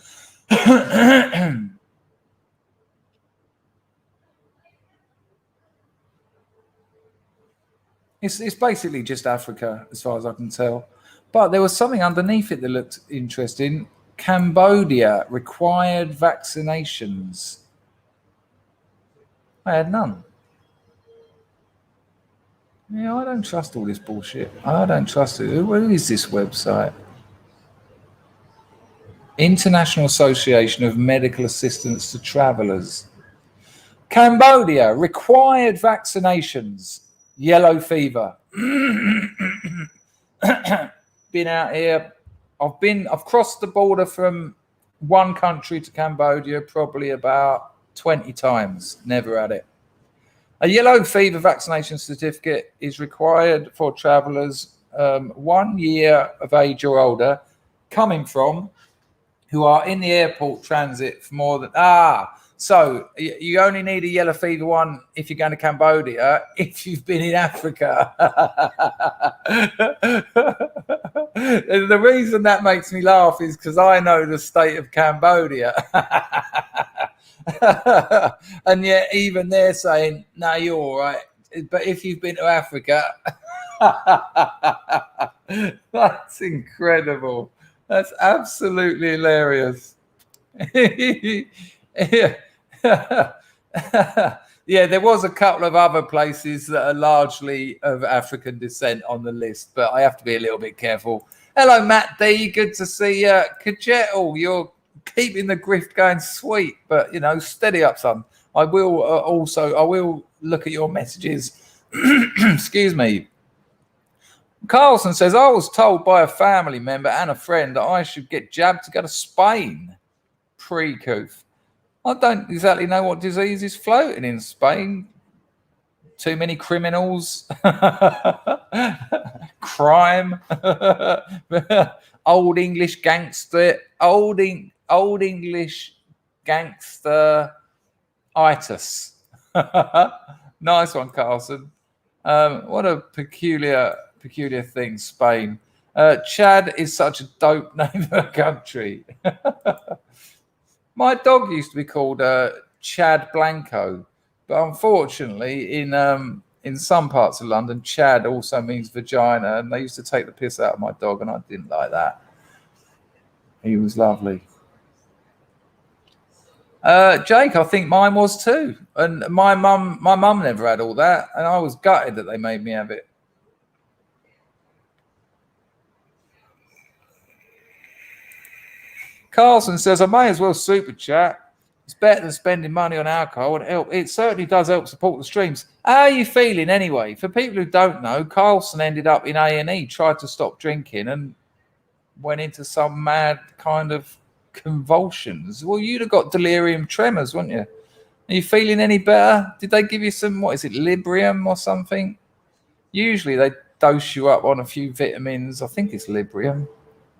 It's basically just Africa, as far as I can tell. But there was something underneath it that looked interesting. Cambodia required vaccinations. I had none. Yeah, I don't trust all this bullshit. I don't trust it. Where is this website? International Association of Medical Assistance to Travelers. Cambodia required vaccinations. Yellow fever. Been out here. I've crossed the border from one country to Cambodia probably about 20 times. Never had it. A yellow fever vaccination certificate is required for travelers 1 year of age or older coming from who are in the airport transit for more than... So you only need a yellow fever one if you're going to Cambodia, if you've been in Africa. And the reason that makes me laugh is because I know the state of Cambodia. And yet even they're saying, no, you're all right. But if you've been to Africa, that's incredible. That's absolutely hilarious. Yeah, there was a couple of other places that are largely of African descent on the list, but I have to be a little bit careful. Hello, Matt D. Good to see you. Kajetal, you're keeping the grift going sweet, but, you know, steady up, son. I will I will look at your messages. Excuse me. Carlson says, I was told by a family member and a friend that I should get jabbed to go to Spain. Pre-coof. I don't exactly know what disease is floating in Spain. Too many criminals. Crime. Old English gangster. Old English gangster-itis. Nice one, Carlson. What a peculiar thing, Spain. Chad is such a dope name for a country. My dog used to be called Chad Blanco, but unfortunately, in some parts of London, Chad also means vagina, and they used to take the piss out of my dog, and I didn't like that. He was lovely. Jake, I think mine was too, and my mum never had all that, and I was gutted that they made me have it. Carlson says, I may as well super chat. It's better than spending money on alcohol and help. It certainly does help support the streams. How are you feeling anyway? For people who don't know, Carlson ended up in A&E, tried to stop drinking and went into some mad kind of convulsions. Well, you'd have got delirium tremors, wouldn't you? Are you feeling any better? Did they give you some, what is it, Librium or something? Usually they dose you up on a few vitamins. I think it's Librium.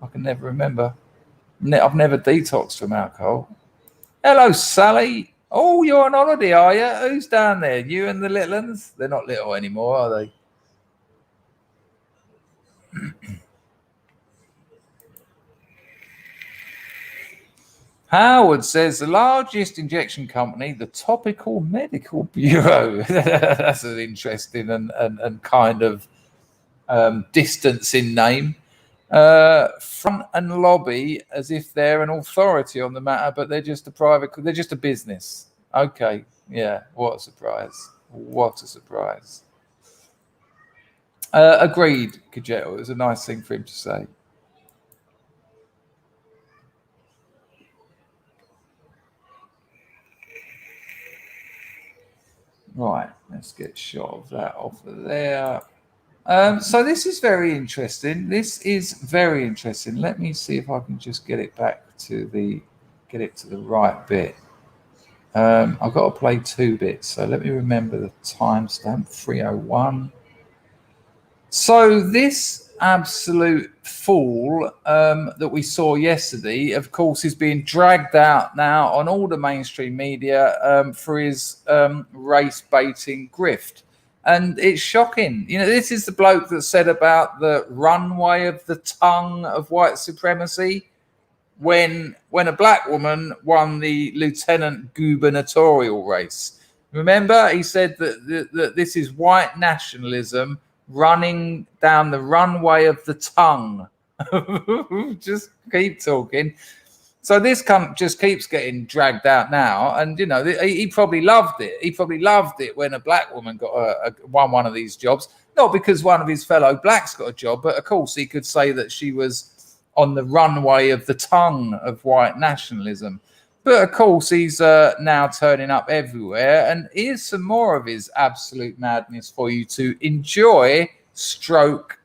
I can never remember. I've never detoxed from alcohol. Hello, Sally. Oh, you're on holiday, are you? Who's down there? You and the little ones? They're not little anymore, are they? Howard says the largest injection company, the Topical Medical Bureau. That's an interesting and kind of distancing name. front and lobby as if they're an authority on the matter, but they're just a business. Okay, yeah, what a surprise. What a surprise. Agreed, Kajetto. It was a nice thing for him to say. Right, let's get a shot of that off of there. So this is very interesting. Let me see if I can just get it to the right bit. I've got to play 2 bits, so let me remember the timestamp, 3:01. So this absolute fool that we saw yesterday, of course, is being dragged out now on all the mainstream media for his race baiting grift. And it's shocking. You know, this is the bloke that said about the runway of the tongue of white supremacy when a black woman won the lieutenant gubernatorial race. Remember, he said that this is white nationalism running down the runway of the tongue. Just keep talking. So this just keeps getting dragged out now, and you know he probably loved it. He probably loved it when a black woman won one of these jobs, not because one of his fellow blacks got a job, but of course he could say that she was on the runway of the tongue of white nationalism. But of course he's now turning up everywhere, and here's some more of his absolute madness for you to enjoy. Stroke,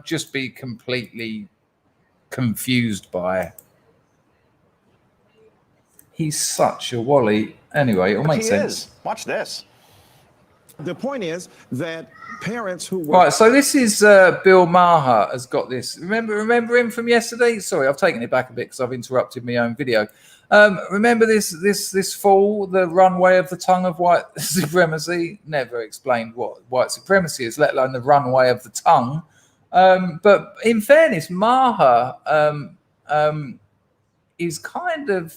just be completely confused by. He's such a wally. Anyway, it'll make sense. Watch this. The point is that parents who were... Right, so this is Bill Maher has got this. Remember him from yesterday? Sorry, I've taken it back a bit because I've interrupted my own video. Remember this fool, the runway of the tongue of white supremacy? Never explained what white supremacy is, let alone the runway of the tongue. But in fairness, Maher is kind of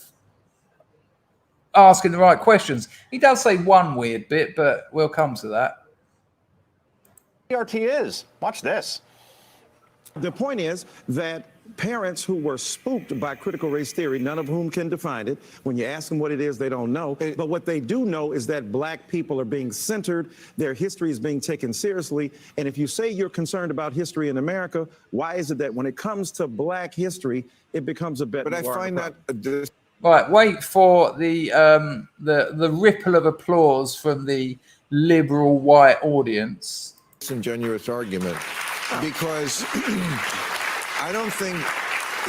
asking the right questions. He does say one weird bit, but we'll come to that. CRT is. Watch this. The point is that parents who were spooked by critical race theory, none of whom can define it, when you ask them what it is, they don't know. But what they do know is that black people are being centered, their history is being taken seriously. And if you say you're concerned about history in America, why is it that when it comes to black history, it becomes a bet? But I find that right. Wait for the ripple of applause from the liberal white audience. disingenuous argument, because I don't think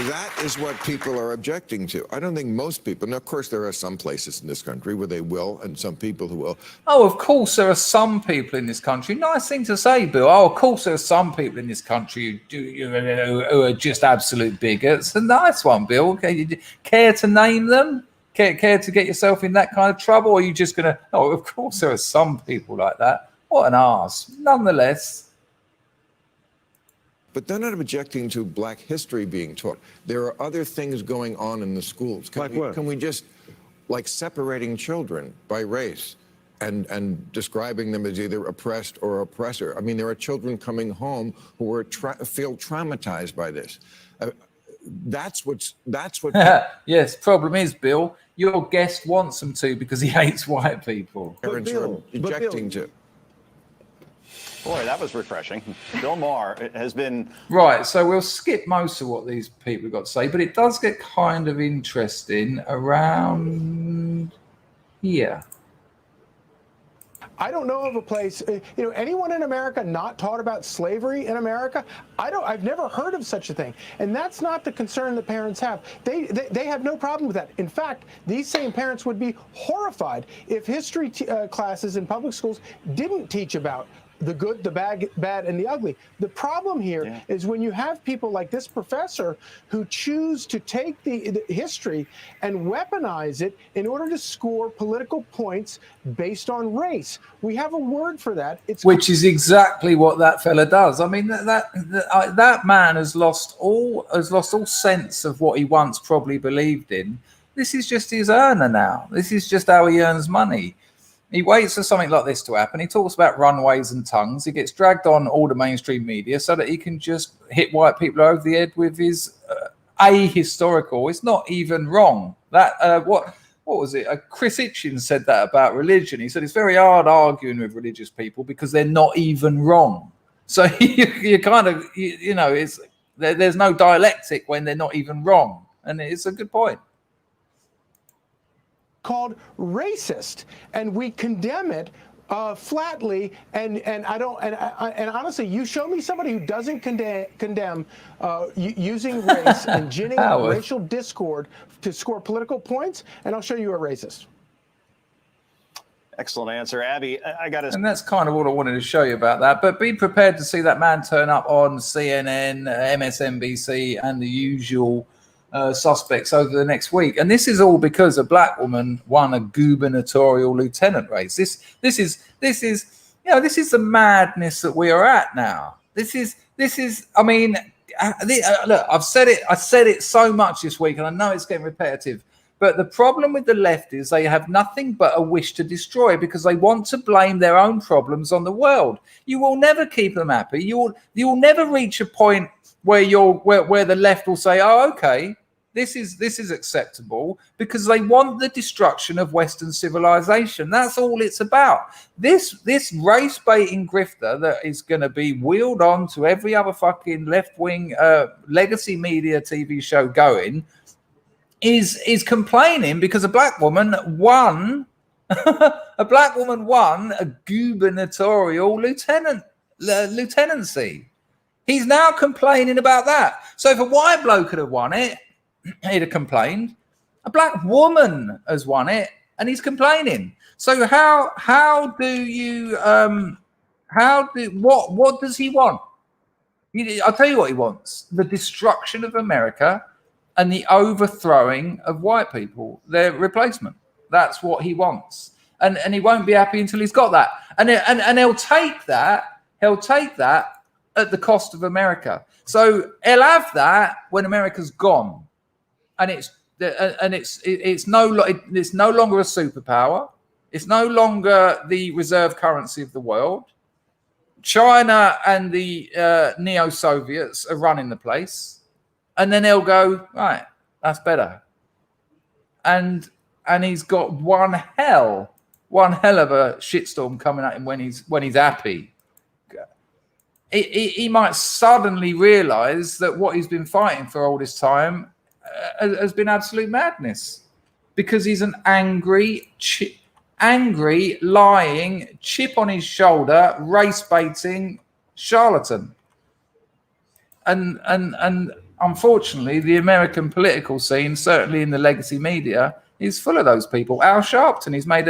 that is what people are objecting to. I don't think most people, and of course there are some places in this country where they will, and some people who will. Oh, of course there are some people in this country. Nice thing to say, Bill. Oh, of course there are some people in this country who are just absolute bigots. A nice one, Bill. Okay, care to name them? Care to get yourself in that kind of trouble? Or are you just going to, oh, of course there are some people like that. What an arse. Nonetheless. But they're not objecting to black history being taught. There are other things going on in the schools. Can we just, like separating children by race and describing them as either oppressed or oppressor? I mean, there are children coming home who are feel traumatized by this. That's what. Yes, problem is, Bill, your guest wants them to because he hates white people. Parents are objecting to. Boy, that was refreshing. Bill Maher has been... Right, so we'll skip most of what these people have got to say, but it does get kind of interesting around here. I don't know of a place, anyone in America not taught about slavery in America? I've never heard of such a thing. And that's not the concern that parents have. They have no problem with that. In fact, these same parents would be horrified if history classes in public schools didn't teach about the good, the bad, and the ugly. The problem here is when you have people like this professor who choose to take the history and weaponize it in order to score political points based on race. We have a word for that. Which is exactly what that fella does. I mean, that man has lost all sense of what he once probably believed in. This is just his earner now. This is just how he earns money. He waits for something like this to happen. He talks about runways and tongues. He gets dragged on all the mainstream media so that he can just hit white people over the head with his ahistorical. It's not even wrong. That what was it? Chris Hitchens said that about religion. He said it's very hard arguing with religious people because they're not even wrong. So you kind of, you know, it's there's no dialectic when they're not even wrong, and it's a good point. Called racist, and we condemn it flatly. And honestly, you show me somebody who doesn't condemn using race and ginning racial discord to score political points, and I'll show you a racist. Excellent answer, Abby. I got to. And that's kind of all I wanted to show you about that. But be prepared to see that man turn up on CNN, MSNBC, and the usual suspects over the next week. And this is all because a black woman won a gubernatorial lieutenant race. This is you know, this is the madness that we are at now. This is I mean, look, I said it so much this week, and I know it's getting repetitive. But the problem with the left is they have nothing but a wish to destroy because they want to blame their own problems on the world. You will never keep them happy. You will never reach a point where where the left will say, "Oh, okay, this is acceptable," because they want the destruction of Western civilization. That's all it's about. This race baiting grifter that is going to be wheeled on to every other fucking left wing legacy media TV show going. Is complaining because a black woman won a gubernatorial lieutenancy. He's now complaining about that. So if a white bloke could have won it, he'd have complained. A black woman has won it, and he's complaining. So what does he want? I'll tell you what he wants: the destruction of America and the overthrowing of white people, their replacement. That's what he wants, and he won't be happy until he's got that. And he'll take that. He'll take that at the cost of America. So he'll have that when America's gone, and it's no longer a superpower. It's no longer the reserve currency of the world. China and the neo-Soviets are running the place. And then he'll go, right, that's better. And he's got one hell of a shitstorm coming at him when he's happy. He might suddenly realize that what he's been fighting for all this time has been absolute madness, because he's an angry, lying, chip on his shoulder, race baiting charlatan. And unfortunately, the American political scene, certainly in the legacy media, is full of those people. Al Sharpton, he's made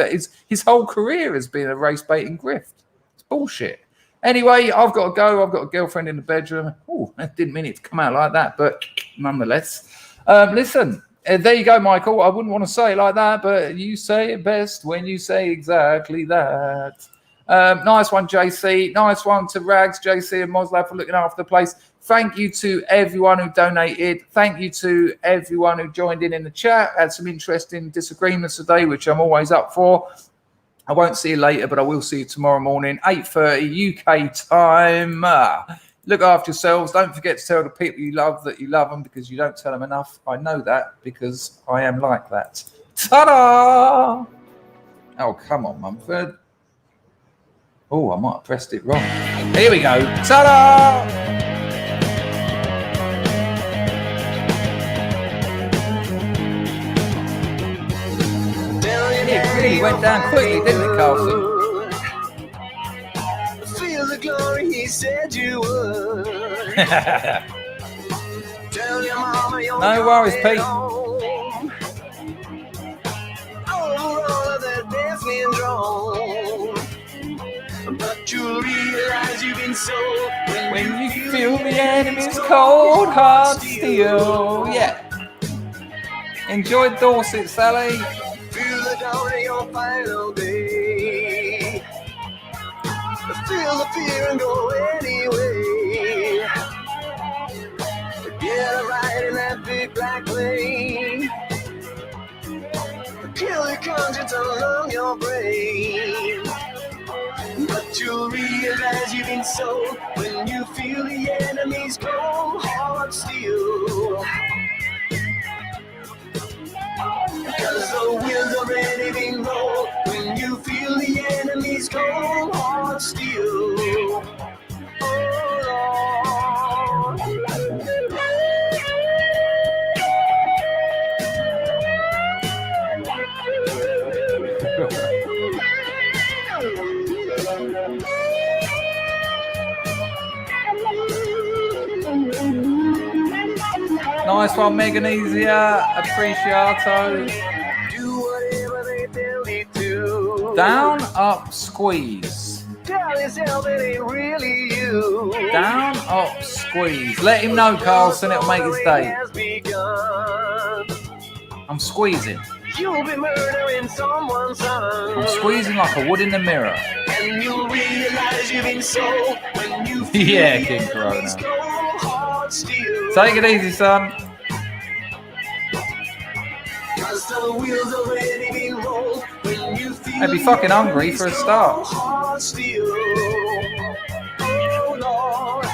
his whole career has been a race baiting grift. It's bullshit. Anyway, I've got to go. I've got a girlfriend in the bedroom. Oh, I didn't mean it to come out like that, but nonetheless. Listen, there you go, Michael. I wouldn't want to say it like that, but you say it best when you say exactly that. Nice one, JC. Nice one to Rags, JC, and Moslab for looking after the place. Thank you to everyone who donated. Thank you to everyone who joined in the chat. Had some interesting disagreements today, which I'm always up for. I won't see you later, but I will see you tomorrow morning, 8:30 UK time. Look after yourselves. Don't forget to tell the people you love that you love them, because you don't tell them enough. I know that because I am like that. Ta-da! Oh, come on, Mumford. Oh, I might have pressed it wrong. Here we go. Ta-da! It really went down quickly, didn't it, Carlson? Feel the glory he said you would. Tell your mama you're no worries, Pete. Over all of that death syndrome. But you realize you've been so when you feel the enemy's cold hard steel. Yeah. Enjoy Dorset, Sally. Feel the dawn of your final day. Feel the fear and go anyway. Get a ride in that big black plane. Kill your conscience along your brain. soul when you feel the enemy's cold hard steel. Cause the wheels already been rolled when you feel the enemy's cold hard steel. Oh Lord. Nice one, Meganizia. Appreciato. Do whatever they tell you to. Down, up, squeeze. Tell yourself it ain't really you. Down, up, squeeze. Let him know, Carlson. It'll make his day. I'm squeezing. You'll be murdering someone's son. I'm squeezing like a wood in the mirror. And you'll realize you've been sold when you feel Yeah, the King Corona. enemy's cold hard steel. Take it easy, son. Cause the wheels already been rolled when you feel I'd be fucking hungry for a start. hard steel. Oh Lord.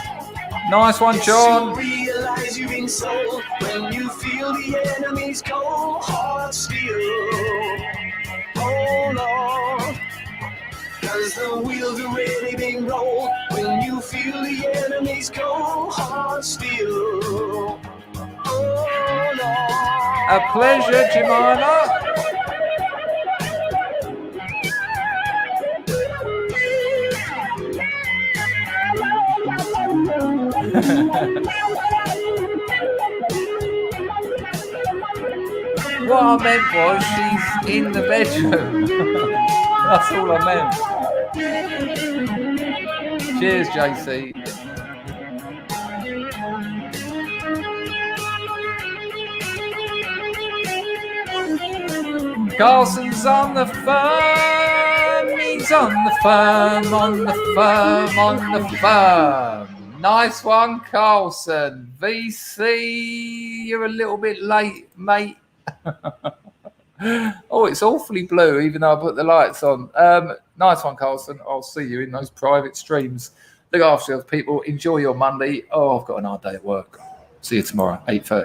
Nice one, John. You'll realize you've been sold when you feel the enemy's cold hard steel. Oh Lord. Cause the wheels already been rolled when you feel the enemy's cold hard steel. Oh Lord. A pleasure, Jemima. What I meant was she's in the bedroom. That's all I meant. Cheers, JC. Carlson's on the firm. He's on the firm, on the firm, on the firm. Nice one, Carlson. VC, you're a little bit late, mate. Oh, it's awfully blue, even though I put the lights on. Nice one, Carlson. I'll see you in those private streams. Look after yourself, people. Enjoy your Monday. Oh, I've got an hard day at work. See you tomorrow, 8:30.